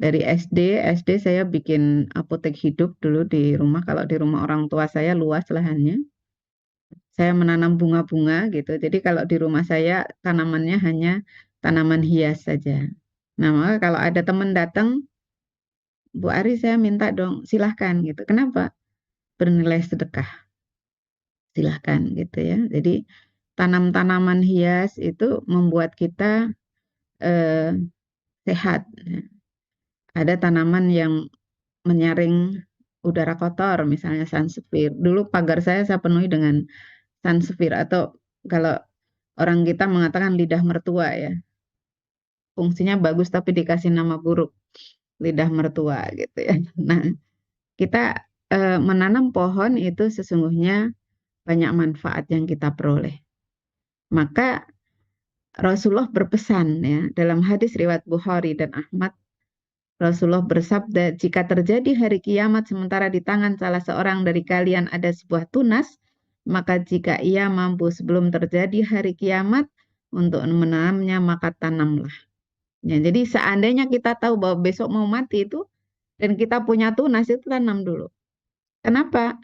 Dari SD saya bikin apotek hidup dulu di rumah. Kalau di rumah orang tua saya luas lahannya. Saya menanam bunga-bunga gitu. Jadi kalau di rumah saya tanamannya hanya tanaman hias saja. Nah, maka kalau ada teman datang, Bu Ari saya minta dong, silahkan gitu. Kenapa? Bernilai sedekah. Silahkan gitu ya. Jadi tanam-tanaman hias itu membuat kita sehat. Ada tanaman yang menyaring udara kotor, misalnya sansevieria. Dulu pagar saya penuhi dengan sansevieria atau kalau orang kita mengatakan lidah mertua ya. Fungsinya bagus tapi dikasih nama buruk. Lidah mertua gitu ya. Nah, kita menanam pohon itu sesungguhnya banyak manfaat yang kita peroleh. Maka Rasulullah berpesan ya dalam hadis riwayat Bukhari dan Ahmad, Rasulullah bersabda, jika terjadi hari kiamat sementara di tangan salah seorang dari kalian ada sebuah tunas, maka jika ia mampu sebelum terjadi hari kiamat untuk menanamnya, maka tanamlah. Ya, jadi seandainya kita tahu bahwa besok mau mati itu, dan kita punya tunas itu tanam dulu. Kenapa?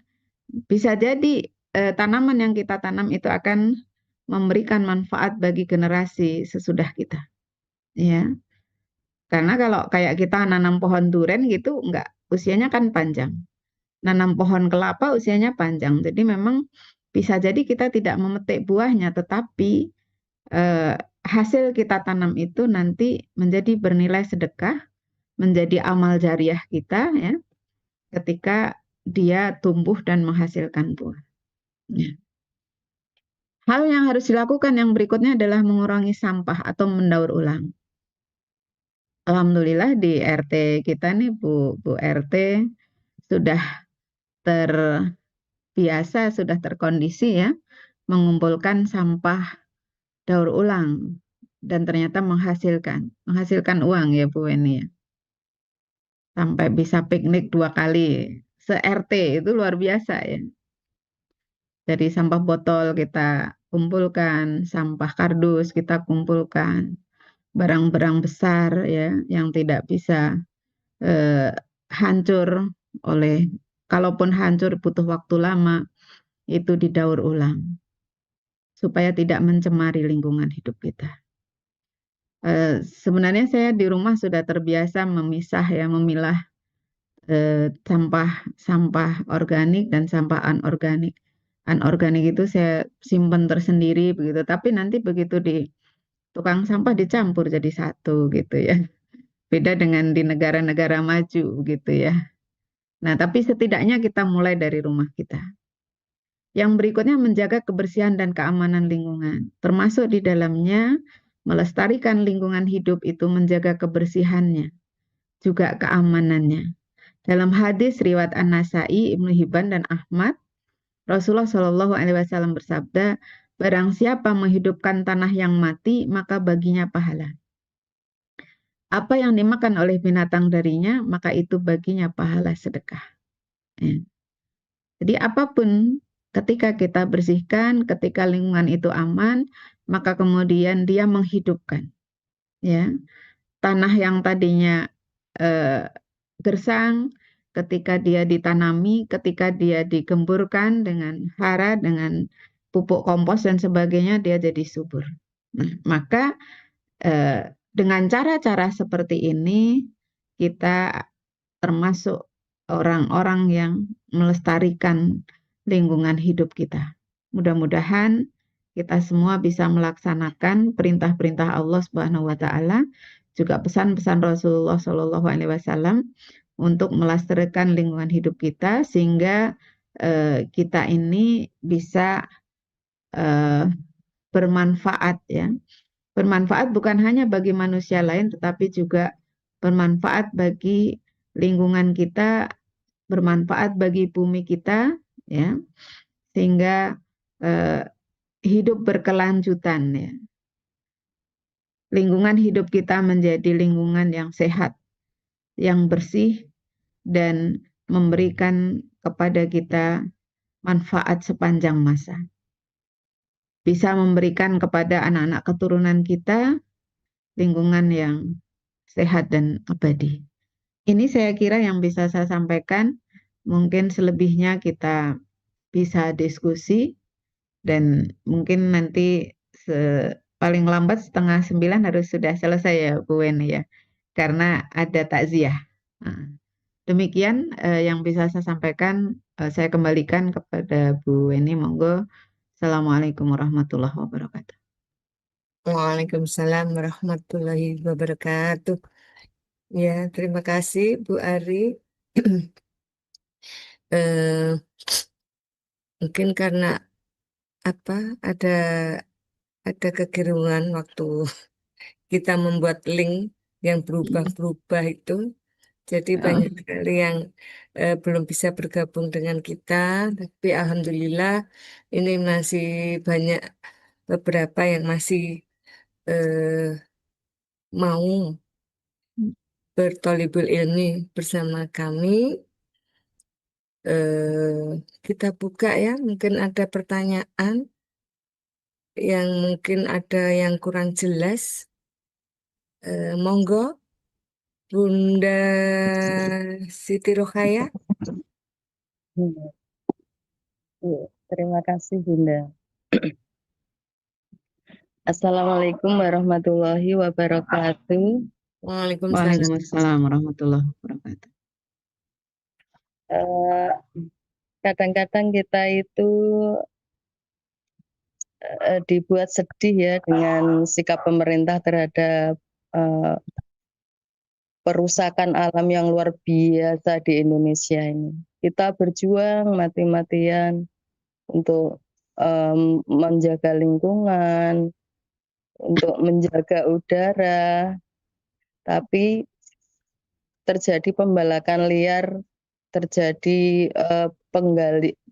Bisa jadi tanaman yang kita tanam itu akan memberikan manfaat bagi generasi sesudah kita. Ya. Karena kalau kayak kita nanam pohon duren gitu, enggak, usianya kan panjang. Nanam pohon kelapa usianya panjang. Jadi memang bisa jadi kita tidak memetik buahnya, tetapi hasil kita tanam itu nanti menjadi bernilai sedekah, menjadi amal jariah kita ya, ketika dia tumbuh dan menghasilkan buah. Ya. Hal yang harus dilakukan yang berikutnya adalah mengurangi sampah atau mendaur ulang. Alhamdulillah di RT kita nih Bu RT sudah terbiasa, sudah terkondisi ya, mengumpulkan sampah daur ulang dan ternyata menghasilkan uang ya Bu Weni ya. Sampai bisa piknik 2 kali se-RT, itu luar biasa ya. Dari sampah botol kita kumpulkan, sampah kardus kita kumpulkan, barang-barang besar ya yang tidak bisa hancur oleh, kalaupun hancur butuh waktu lama, itu didaur ulang supaya tidak mencemari lingkungan hidup kita. Sebenarnya saya di rumah sudah terbiasa memilah sampah organik dan sampah anorganik. Anorganik itu saya simpan tersendiri begitu, tapi nanti begitu di tukang sampah dicampur jadi satu gitu ya. Beda dengan di negara-negara maju gitu ya. Nah, tapi setidaknya kita mulai dari rumah kita. Yang berikutnya menjaga kebersihan dan keamanan lingkungan, termasuk di dalamnya melestarikan lingkungan hidup itu menjaga kebersihannya, juga keamanannya. Dalam hadis riwayat An-Nasai, Ibnu Hibban dan Ahmad, Rasulullah Shallallahu Alaihi Wasallam bersabda, barang siapa menghidupkan tanah yang mati, maka baginya pahala. Apa yang dimakan oleh binatang darinya, maka itu baginya pahala sedekah. Ya. Jadi apapun ketika kita bersihkan, ketika lingkungan itu aman, maka kemudian dia menghidupkan. Ya, tanah yang tadinya gersang, ketika dia ditanami, ketika dia digemburkan dengan hara, dengan pupuk kompos dan sebagainya, dia jadi subur. Nah, maka dengan cara-cara seperti ini, kita termasuk orang-orang yang melestarikan lingkungan hidup kita. Mudah-mudahan kita semua bisa melaksanakan perintah-perintah Allah Subhanahu wa taala, juga pesan-pesan Rasulullah Shallallahu alaihi wasallam untuk melestarikan lingkungan hidup kita sehingga kita ini bisa bermanfaat ya. Bermanfaat bukan hanya bagi manusia lain tetapi juga bermanfaat bagi lingkungan kita, bermanfaat bagi bumi kita ya. Sehingga hidup berkelanjutan ya. Lingkungan hidup kita menjadi lingkungan yang sehat, yang bersih dan memberikan kepada kita manfaat sepanjang masa. Bisa memberikan kepada anak-anak keturunan kita lingkungan yang sehat dan abadi. Ini saya kira yang bisa saya sampaikan. Mungkin selebihnya kita bisa diskusi dan mungkin nanti paling lambat 8:30 harus sudah selesai ya Bu Weni ya, karena ada takziah. Nah, demikian yang bisa saya sampaikan. Saya kembalikan kepada Bu Weni, monggo. Assalamualaikum warahmatullahi wabarakatuh. Waalaikumsalam warahmatullahi wabarakatuh. Ya, terima kasih Bu Ari. Mungkin karena ada kekeliruan waktu kita membuat link yang berubah-berubah itu. Jadi banyak sekali yang belum bisa bergabung dengan kita, tapi alhamdulillah ini masih banyak beberapa yang masih mau bertolibul ilmi bersama kami. Kita buka ya, mungkin ada pertanyaan yang mungkin ada yang kurang jelas. Monggo, Bunda Siti Rokhaya. Terima kasih Bunda. Assalamualaikum warahmatullahi wabarakatuh. Waalaikumsalam warahmatullahi wabarakatuh. Kadang-kadang kita itu dibuat sedih ya dengan sikap pemerintah terhadap perusakan alam yang luar biasa di Indonesia ini. Kita berjuang mati-matian untuk menjaga lingkungan, untuk menjaga udara, tapi terjadi pembalakan liar, terjadi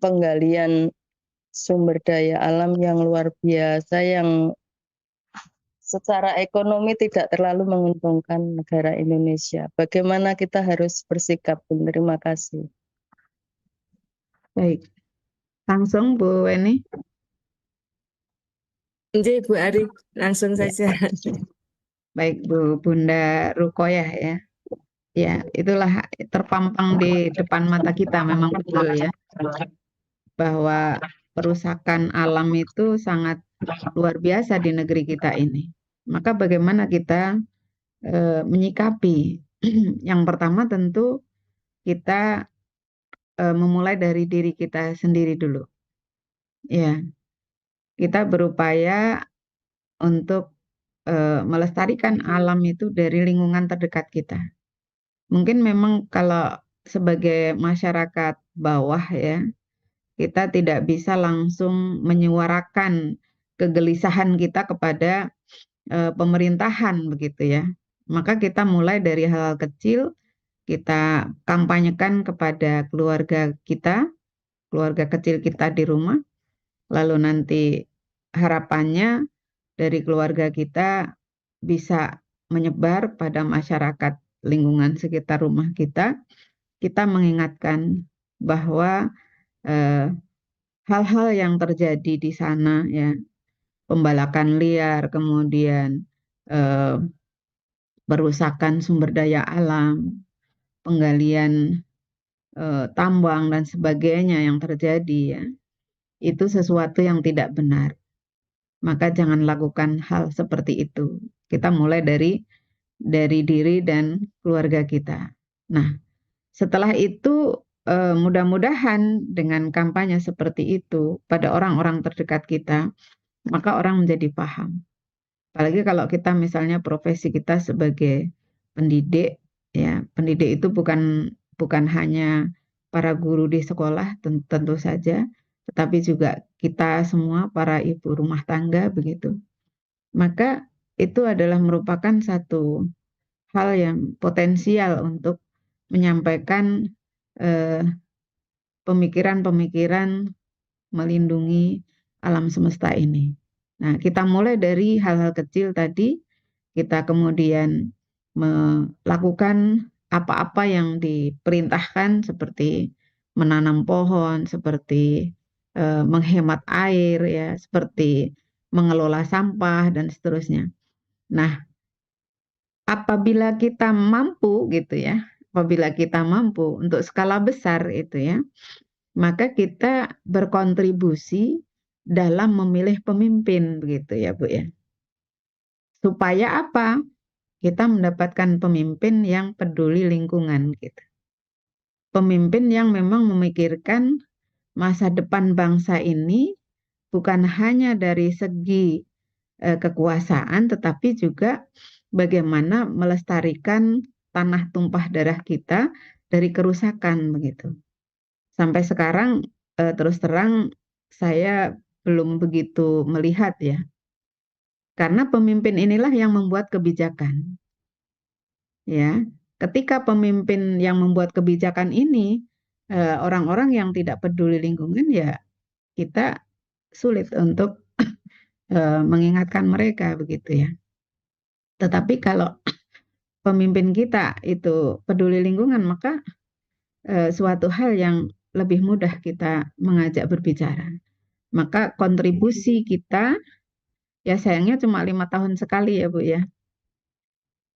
penggalian sumber daya alam yang luar biasa yang secara ekonomi tidak terlalu menguntungkan negara Indonesia. Bagaimana kita harus bersikap? Terima kasih. Baik, langsung Bu Weni. Jadi Bu Ari, langsung saja. Baik Bu Bunda Rukoyah ya. Ya, itulah terpampang di depan mata kita memang betul ya. Bahwa perusakan alam itu sangat luar biasa di negeri kita ini. Maka bagaimana kita menyikapi? Yang pertama tentu kita memulai dari diri kita sendiri dulu. Ya, kita berupaya untuk melestarikan alam itu dari lingkungan terdekat kita. Mungkin memang kalau sebagai masyarakat bawah ya, kita tidak bisa langsung menyuarakan kegelisahan kita kepada pemerintahan begitu ya. Maka kita mulai dari hal-hal kecil, kita kampanyekan kepada keluarga kita, keluarga kecil kita di rumah, lalu nanti harapannya dari keluarga kita bisa menyebar pada masyarakat lingkungan sekitar rumah kita mengingatkan bahwa hal-hal yang terjadi di sana ya, pembalakan liar, kemudian perusakan sumber daya alam, penggalian tambang dan sebagainya yang terjadi ya, itu sesuatu yang tidak benar. Maka jangan lakukan hal seperti itu. Kita mulai dari diri dan keluarga kita. Nah, setelah itu mudah-mudahan dengan kampanye seperti itu pada orang-orang terdekat kita, maka orang menjadi paham. Apalagi kalau kita misalnya profesi kita sebagai pendidik, ya pendidik itu bukan hanya para guru di sekolah tentu saja, tetapi juga kita semua para ibu rumah tangga begitu. Maka itu adalah merupakan satu hal yang potensial untuk menyampaikan pemikiran-pemikiran melindungi alam semesta ini. Nah, kita mulai dari hal-hal kecil tadi, kita kemudian melakukan apa-apa yang diperintahkan seperti menanam pohon, seperti menghemat air, ya, seperti mengelola sampah dan seterusnya. Nah, apabila kita mampu gitu ya, apabila kita mampu untuk skala besar itu ya, maka kita berkontribusi dalam memilih pemimpin begitu ya Bu ya. Supaya apa? Kita mendapatkan pemimpin yang peduli lingkungan gitu. Pemimpin yang memang memikirkan masa depan bangsa ini bukan hanya dari segi kekuasaan tetapi juga bagaimana melestarikan tanah tumpah darah kita dari kerusakan begitu. Sampai sekarang terus terang saya belum begitu melihat ya. Karena pemimpin inilah yang membuat kebijakan. Ya, ketika pemimpin yang membuat kebijakan ini orang-orang yang tidak peduli lingkungan ya kita sulit untuk mengingatkan mereka begitu ya. Tetapi kalau pemimpin kita itu peduli lingkungan maka suatu hal yang lebih mudah kita mengajak berbicara. Maka kontribusi kita ya sayangnya cuma 5 tahun sekali ya Bu ya.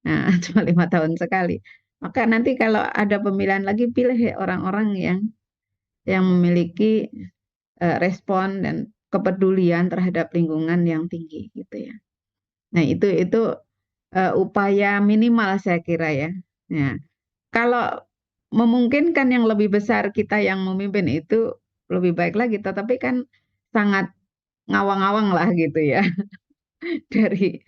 Nah, cuma 5 tahun sekali. Maka nanti kalau ada pemilihan lagi pilih ya orang-orang yang memiliki respon dan kepedulian terhadap lingkungan yang tinggi gitu ya. Nah, itu upaya minimal saya kira ya. Nah, kalau memungkinkan yang lebih besar kita yang memimpin itu lebih baik lagi, tetapi kan sangat ngawang-ngawang lah gitu ya dari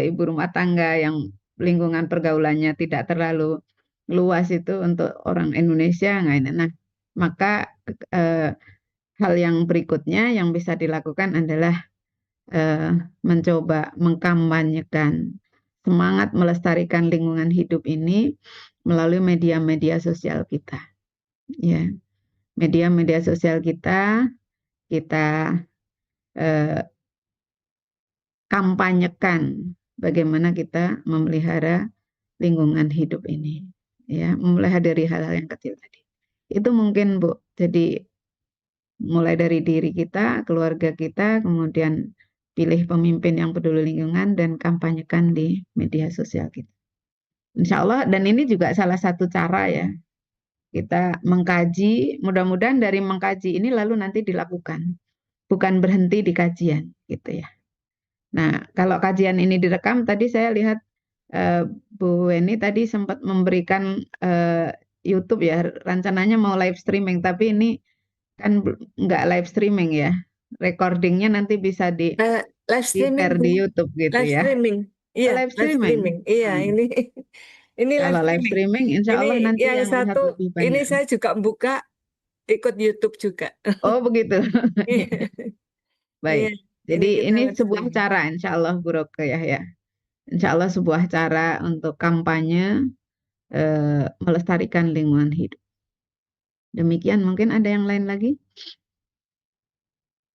ibu rumah tangga yang lingkungan pergaulannya tidak terlalu luas itu untuk orang Indonesia. Nah, maka hal yang berikutnya yang bisa dilakukan adalah mencoba mengkampanyekan semangat melestarikan lingkungan hidup ini melalui media-media sosial kita. Ya, media-media sosial kita kampanyekan bagaimana kita memelihara lingkungan hidup ini. Ya, mulai dari hal-hal yang kecil tadi. Itu mungkin Bu. Jadi mulai dari diri kita, keluarga kita, kemudian pilih pemimpin yang peduli lingkungan dan kampanyekan di media sosial kita. Insya Allah, dan ini juga salah satu cara ya. Kita mengkaji, mudah-mudahan dari mengkaji ini lalu nanti dilakukan. Bukan berhenti di kajian gitu ya. Nah, kalau kajian ini direkam, tadi saya lihat Bu Weni tadi sempat memberikan YouTube ya, rencananya mau live streaming, tapi ini kan nggak live streaming ya. Recordingnya nanti bisa live streaming di YouTube gitu live ya. streaming. Iya, Live streaming. Iya, ini Ini live Kalau live streaming. streaming, insya Ini Allah nanti yang yang lihat satu, lebih ini banyak. saya juga buka ikut YouTube juga. Oh begitu. Iya, iya. Baik. Ini Jadi kita ini live sebuah streaming. cara, insya Allah Bu Roqayah ya. Insya Allah sebuah cara untuk kampanye melestarikan lingkungan hidup. Demikian, mungkin ada yang lain lagi?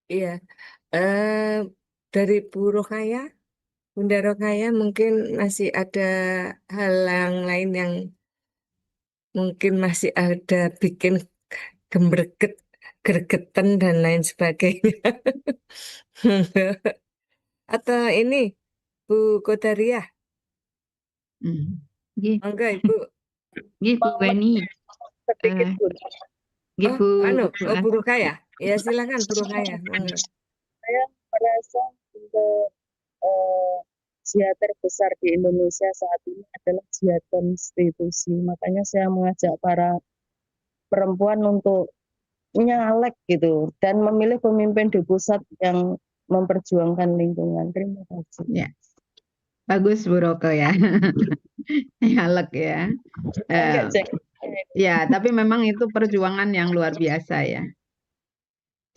Iya. Eh, dari Bu Rokaya, Bunda Rokaya mungkin masih ada hal yang lain yang mungkin masih ada bikin gembreget, gregetan dan lain sebagainya. Atau ini Bu Kodaria, Hmm. Nggih, enggak Ibu? nggih Bu Weni, sedikit eh, Bu. nggih Oh, Bu oh Bu Anu, Rokaya. Ya silakan Bu Rokaya. Monggo. Saya merasa untuk jihad terbesar di Indonesia saat ini adalah jihad konstitusi. Makanya saya mengajak para perempuan untuk nyalek gitu dan memilih pemimpin di pusat yang memperjuangkan lingkungan. Terima kasih. Ya, bagus Bu Roqayah. Halek ya. Enggak, Eh, Cek. ya, tapi memang itu perjuangan yang luar biasa ya.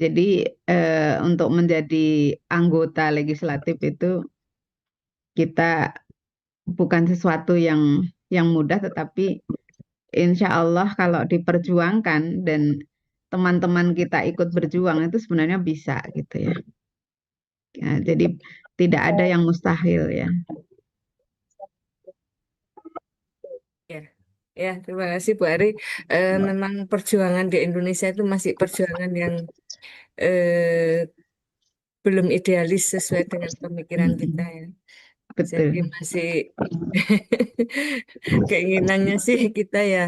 Jadi untuk menjadi anggota legislatif itu kita bukan sesuatu yang mudah, tetapi insya Allah kalau diperjuangkan dan teman-teman kita ikut berjuang itu sebenarnya bisa gitu ya. Ya, jadi tidak ada yang mustahil ya. Ya, ya terima kasih Bu Ari. Memang perjuangan di Indonesia itu masih perjuangan yang eh, belum idealis sesuai dengan pemikiran kita ya. Jadi Betul. masih keinginannya sih kita ya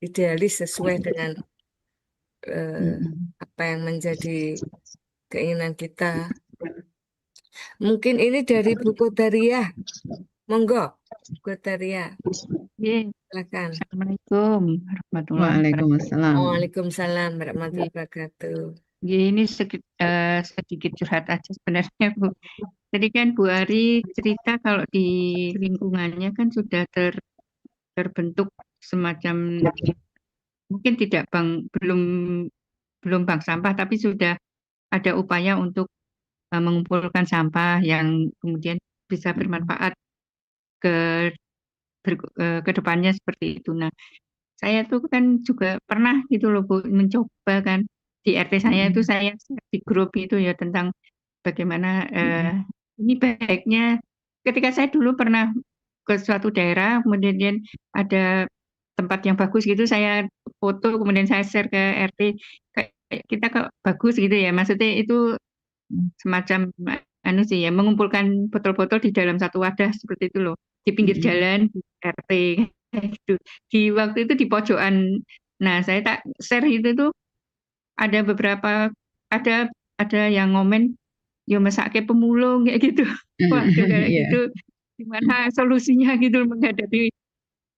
idealis sesuai dengan apa yang menjadi keinginan kita. Mungkin ini dari Bu Kodaria. Monggo, Bu Kodaria, nggih, silakan. Assalamualaikum warahmatullahi wabarakatuh. Waalaikumsalam. Waalaikumsalam warahmatullahi wabarakatuh. Nggih, ini sedikit curhat aja sebenarnya Bu. Tadi kan Bu Ari cerita kalau di lingkungannya kan sudah terbentuk semacam mungkin tidak belum bank sampah tapi sudah ada upaya untuk mengumpulkan sampah yang kemudian bisa bermanfaat ke ke depannya seperti itu. Nah, saya tuh kan juga pernah gitu loh Bu mencoba kan di RT saya itu saya di grup itu ya tentang bagaimana ini baiknya ketika saya dulu pernah ke suatu daerah kemudian ada tempat yang bagus gitu saya foto kemudian saya share ke RT kayak kita kok bagus gitu ya maksudnya itu semacam anu sih ya mengumpulkan botol-botol di dalam satu wadah seperti itu loh di pinggir jalan di RT kayak gitu. Di waktu itu di pojokan. Nah, saya tak share itu tuh ada beberapa ada yang ngomen yo mesake pemulung kayak gitu. Wah, kayak Iya. gitu gimana solusinya gitu menghadapi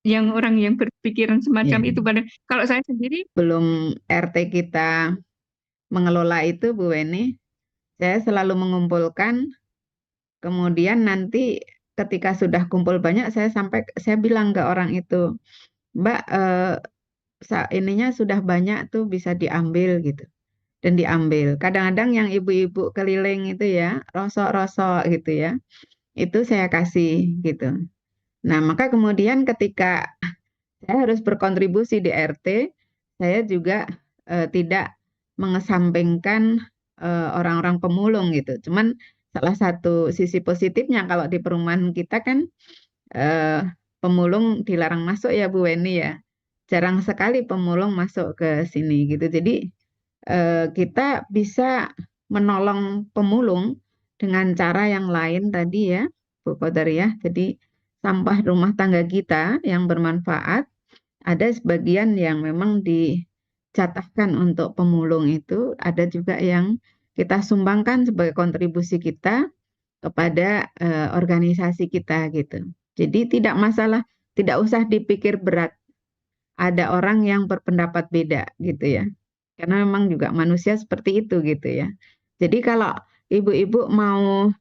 yang orang yang berpikiran semacam Iya. itu pada kalau saya sendiri Belum RT kita mengelola itu Bu Weni, saya selalu mengumpulkan, kemudian nanti ketika sudah kumpul banyak saya bilang ke orang itu, Mbak ininya sudah banyak tuh bisa diambil gitu. Dan diambil. Kadang-kadang yang ibu-ibu keliling itu ya, rosok-rosok gitu ya, itu saya kasih gitu. Nah, maka kemudian ketika saya harus berkontribusi di RT, saya juga tidak mengesampingkan orang-orang pemulung gitu. Cuman salah satu sisi positifnya kalau di perumahan kita kan pemulung dilarang masuk ya Bu Weni ya. Jarang sekali pemulung masuk ke sini gitu. Jadi kita bisa menolong pemulung dengan cara yang lain tadi ya, Bu Qadariyah. Jadi sampah rumah tangga kita yang bermanfaat, ada sebagian yang memang dicatahkan untuk pemulung itu, ada juga yang kita sumbangkan sebagai kontribusi kita kepada organisasi kita gitu. Jadi tidak masalah, tidak usah dipikir berat. Ada orang yang berpendapat beda gitu ya. Karena memang juga manusia seperti itu gitu ya. Jadi kalau ibu-ibu mau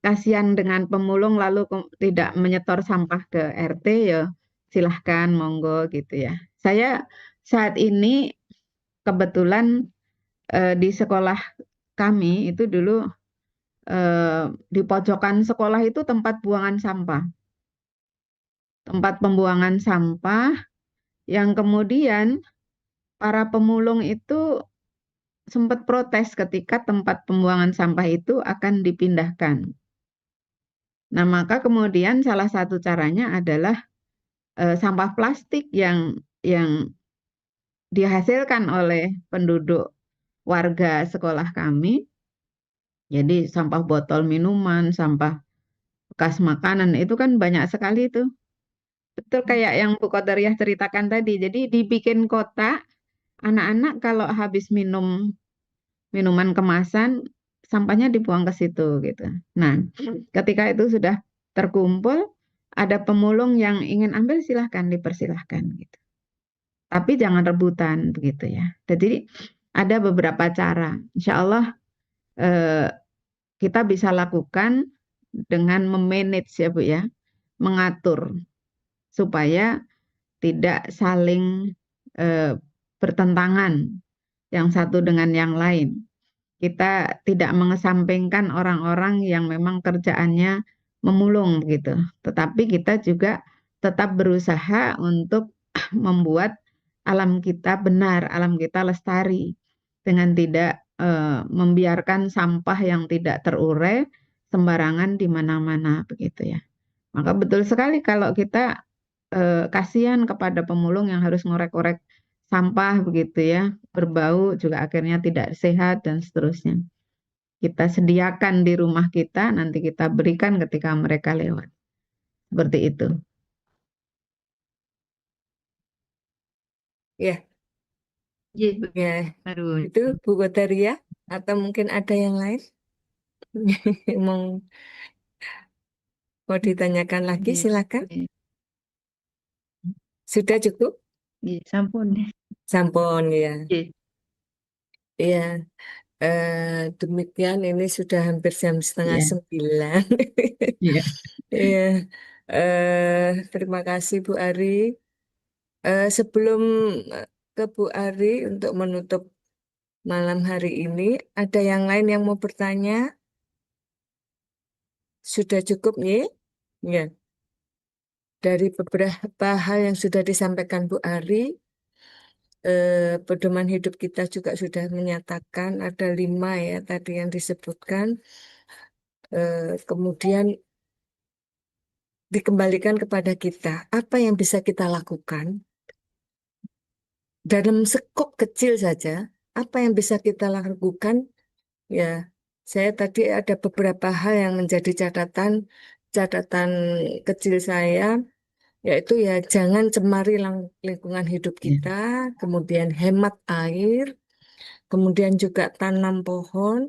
kasihan dengan pemulung lalu tidak menyetor sampah ke RT, ya silahkan monggo gitu ya. Saya saat ini kebetulan di sekolah kami itu dulu di pojokan sekolah itu tempat buangan sampah, tempat pembuangan sampah yang kemudian para pemulung itu sempat protes ketika tempat pembuangan sampah itu akan dipindahkan. Nah, maka kemudian salah satu caranya adalah sampah plastik yang dihasilkan oleh penduduk warga sekolah kami. Jadi sampah botol minuman, sampah bekas makanan itu kan banyak sekali itu. Betul kayak yang Bu Kodariah ceritakan tadi. Jadi dibikin kotak, anak-anak kalau habis minum minuman kemasan, sampahnya dibuang ke situ gitu. Nah, ketika itu sudah terkumpul, ada pemulung yang ingin ambil silahkan dipersilahkan gitu. Tapi jangan rebutan begitu ya. Jadi ada beberapa cara. Insya Allah kita bisa lakukan dengan memanage ya Bu ya, mengatur supaya tidak saling bertentangan yang satu dengan yang lain. Kita tidak mengesampingkan orang-orang yang memang kerjaannya memulung gitu, tetapi kita juga tetap berusaha untuk membuat alam kita benar, alam kita lestari dengan tidak membiarkan sampah yang tidak terurai sembarangan di mana-mana begitu ya. Maka betul sekali kalau kita kasihan kepada pemulung yang harus ngorek-ngorek sampah begitu ya, berbau juga akhirnya tidak sehat dan seterusnya. Kita sediakan di rumah kita, nanti kita berikan ketika mereka lewat. Seperti itu. Ya, Iya, Bu. ya, Baru. itu Bu Kodaria atau mungkin ada yang lain mau ditanyakan lagi, Iya, silakan. iya. Sudah cukup? Iya, sampun. Sampun ya. Iya. Iya, demikian ini sudah hampir jam setengah Iya. 9. Iya. Iya, terima kasih Bu Ari. Sebelum ke Bu Ari untuk menutup malam hari ini, ada yang lain yang mau bertanya? Sudah cukup nih? Ya. Dari beberapa hal yang sudah disampaikan Bu Ari, pedoman hidup kita juga sudah menyatakan ada 5 ya tadi yang disebutkan. Kemudian dikembalikan kepada kita, apa yang bisa kita lakukan dalam skop kecil saja, apa yang bisa kita lakukan? Ya, saya tadi ada beberapa hal yang menjadi catatan kecil saya, yaitu ya jangan cemari lingkungan hidup Iya. kita, kemudian hemat air, kemudian juga tanam pohon,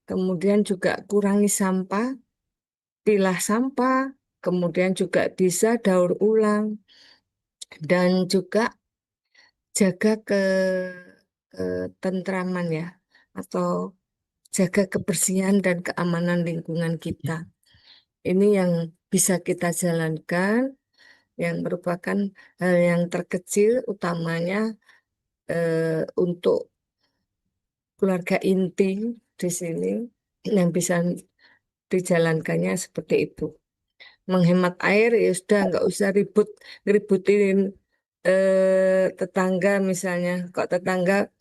kemudian juga kurangi sampah, pilah sampah, kemudian juga bisa daur ulang, dan juga jaga ketentraman ya, atau jaga kebersihan dan keamanan lingkungan kita. Ini yang bisa kita jalankan, yang merupakan hal yang terkecil, utamanya untuk keluarga inti di sini yang bisa dijalankannya seperti itu. Menghemat air ya sudah nggak usah ributin tetangga misalnya. Kok tetangga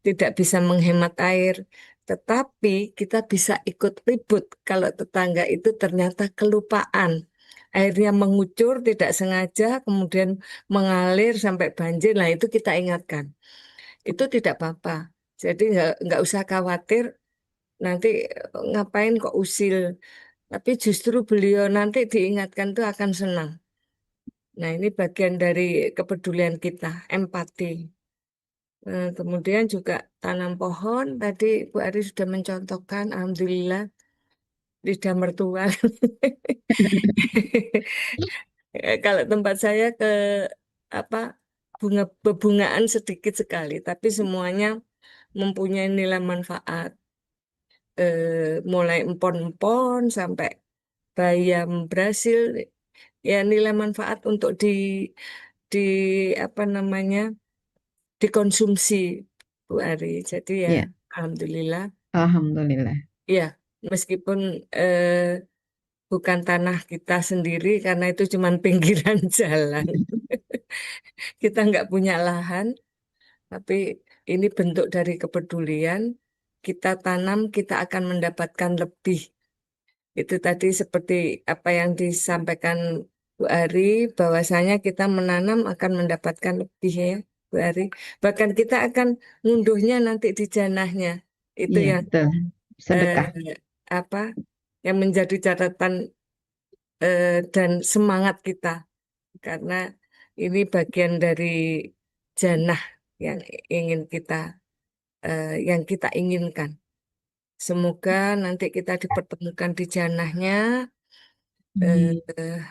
tidak bisa menghemat air, tetapi kita bisa ikut ribut kalau tetangga itu ternyata kelupaan. Airnya mengucur tidak sengaja, kemudian mengalir sampai banjir. Nah itu kita ingatkan. Itu tidak apa-apa. Jadi nggak usah khawatir nanti ngapain kok usil. Tapi justru beliau nanti diingatkan itu akan senang. Nah ini bagian dari kepedulian kita, empati. Kemudian juga tanam pohon. Tadi Bu Ari sudah mencontohkan, alhamdulillah lidah mertua. Kalau tempat saya ke apa bebungaan sedikit sekali, tapi semuanya mempunyai nilai manfaat. mulai empon-empon sampai bayam Brasil, ya nilai manfaat untuk di apa namanya dikonsumsi Bu Ari. Jadi ya Ya, alhamdulillah, alhamdulillah. ya meskipun bukan tanah kita sendiri karena itu cuma pinggiran jalan, kita nggak punya lahan, tapi ini bentuk dari kepedulian. Kita tanam, kita akan mendapatkan lebih. Itu tadi seperti apa yang disampaikan Bu Ari, bahwasanya kita menanam akan mendapatkan lebih ya, Bu Ari. Bahkan kita akan ngunduhnya nanti di janahnya. Itu Iya, yang betul. eh, Sedekah. apa yang menjadi catatan dan semangat kita karena ini bagian dari janah yang ingin kita yang kita inginkan. Semoga nanti kita dipertemukan di janahnya. Amin. eh,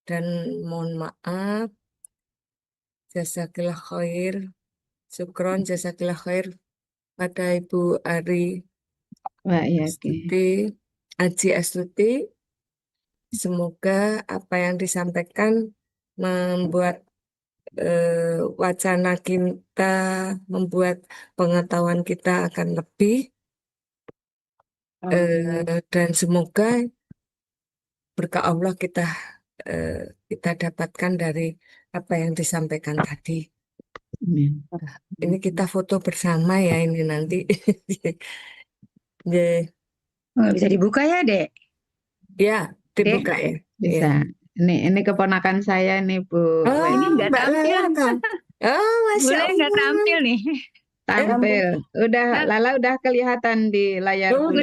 dan mohon maaf, jazakillah khair, syukron jazakillah khair pada Ibu Ari Wah, iya, oke. Astuti, Aji Astuti. Semoga apa yang disampaikan membuat wacana kita, membuat pengetahuan kita akan lebih, Amin. dan semoga berkah Allah eh, kita dapatkan dari apa yang disampaikan tadi. Amin. Ini kita foto bersama ya ini nanti. Ya, Oh, bisa dibuka ya, Dek? ya, Dek, dibuka ya. Ya. Bisa. Ini keponakan saya nih, Bu. wah ini Oh, nggak Mbak tampil. Lala. Oh, Masya Boleh nggak Allah. tampil nih? Tampil. Udah, Hah? Lala udah kelihatan di layar Oh, Bu.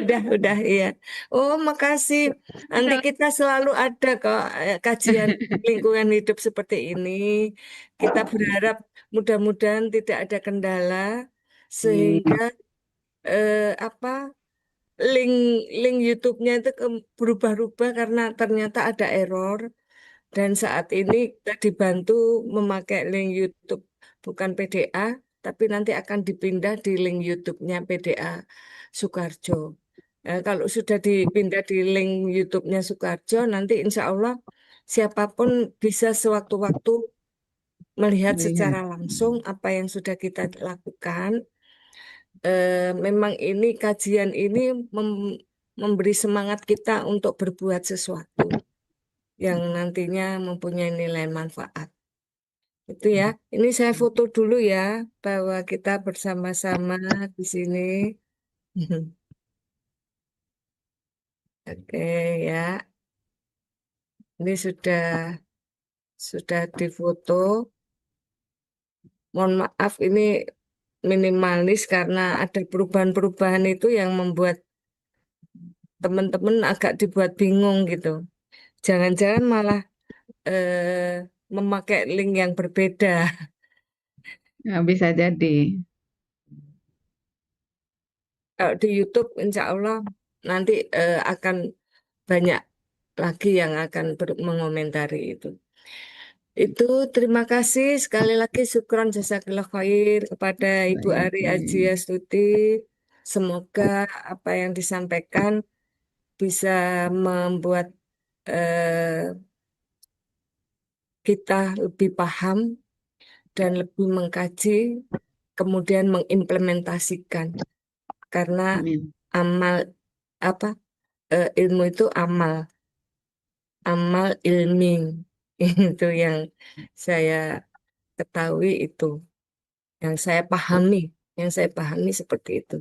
Udah. udah, iya. Oh, makasih. Nanti Sel- kita selalu ada kok kajian lingkungan hidup seperti ini. Kita berharap mudah-mudahan tidak ada kendala sehingga apa link link YouTube-nya itu berubah-ubah karena ternyata ada error. Dan saat ini kita dibantu memakai link YouTube bukan PDA, tapi nanti akan dipindah di link YouTube-nya PDA Soekarjo. Kalau sudah dipindah di link YouTube-nya Soekarjo, nanti insya Allah siapapun bisa sewaktu-waktu melihat secara Melihat. langsung apa yang sudah kita lakukan. Memang ini kajian ini memberi semangat kita untuk berbuat sesuatu yang nantinya mempunyai nilai manfaat. Itu ya. Ini saya foto dulu ya bahwa kita bersama-sama di sini. Oke ya. Ini sudah difoto. Mohon maaf ini minimalis karena ada perubahan-perubahan itu yang membuat teman-teman agak dibuat bingung gitu. Jangan-jangan malah memakai link yang berbeda. Nah, bisa jadi. Kalau di YouTube, insya Allah nanti akan banyak lagi yang akan mengomentari itu. Itu terima kasih sekali lagi syukron jazakallah khair kepada Ibu Baik. Ari Aji Astuti. Semoga apa yang disampaikan bisa membuat eh, kita lebih paham dan lebih mengkaji, kemudian mengimplementasikan. Karena Amin. amal apa ilmu itu amal ilmi itu yang saya ketahui itu, yang saya pahami seperti itu.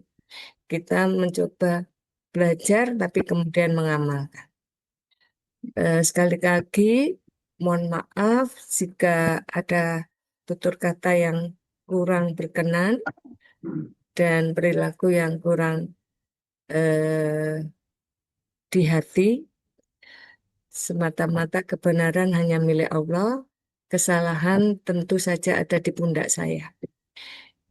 Kita mencoba belajar tapi kemudian mengamalkan. Sekali lagi, mohon maaf jika ada tutur kata yang kurang berkenan dan perilaku yang kurang eh, di hati. Semata-mata kebenaran hanya milik Allah, kesalahan tentu saja ada di pundak saya.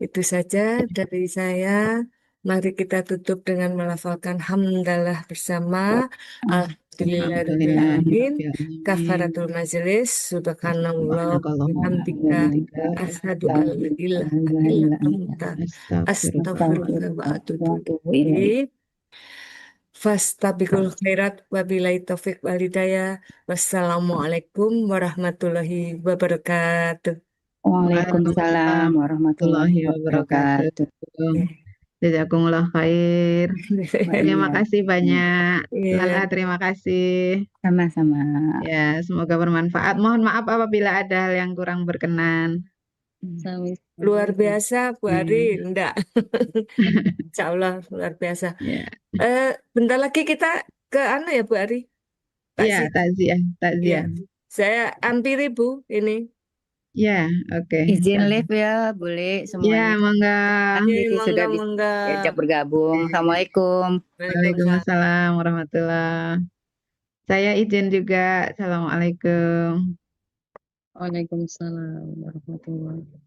Itu saja dari saya. Mari kita tutup dengan melafalkan hamdalah bersama. Alhamdulillahirabbil alamin. Kafaratul majelis. Subhanallah bihamdika asyhadu an la ilaha illa anta astaghfiruka wa atubu ilaik. Fastabiqul khairat wabillahi taufik wal hidayah. Wassalamualaikum warahmatullahi wabarakatuh. Waalaikumsalam warahmatullahi wabarakatuh. Jazakumullah khair. Terima Iya, kasih banyak. Iya. Lala, terima kasih. sama-sama. Ya, semoga bermanfaat. Mohon maaf apabila ada hal yang kurang berkenan. Luar biasa Bu Ari, enggak. Insya Allah luar biasa. Ya, Bentar lagi kita ke ya Bu Ari. ya, takziah, Iya. takziah. Saya hampiri Bu ini. Ya, oke. Izin live ya, boleh Ya, semuanya. monggo. Jadi sudah Monggo. diajak bergabung. Assalamualaikum. Waalaikumsalam warahmatullahi. Saya izin juga. Assalamualaikum. Waalaikumsalam warahmatullahi wabarakatuh.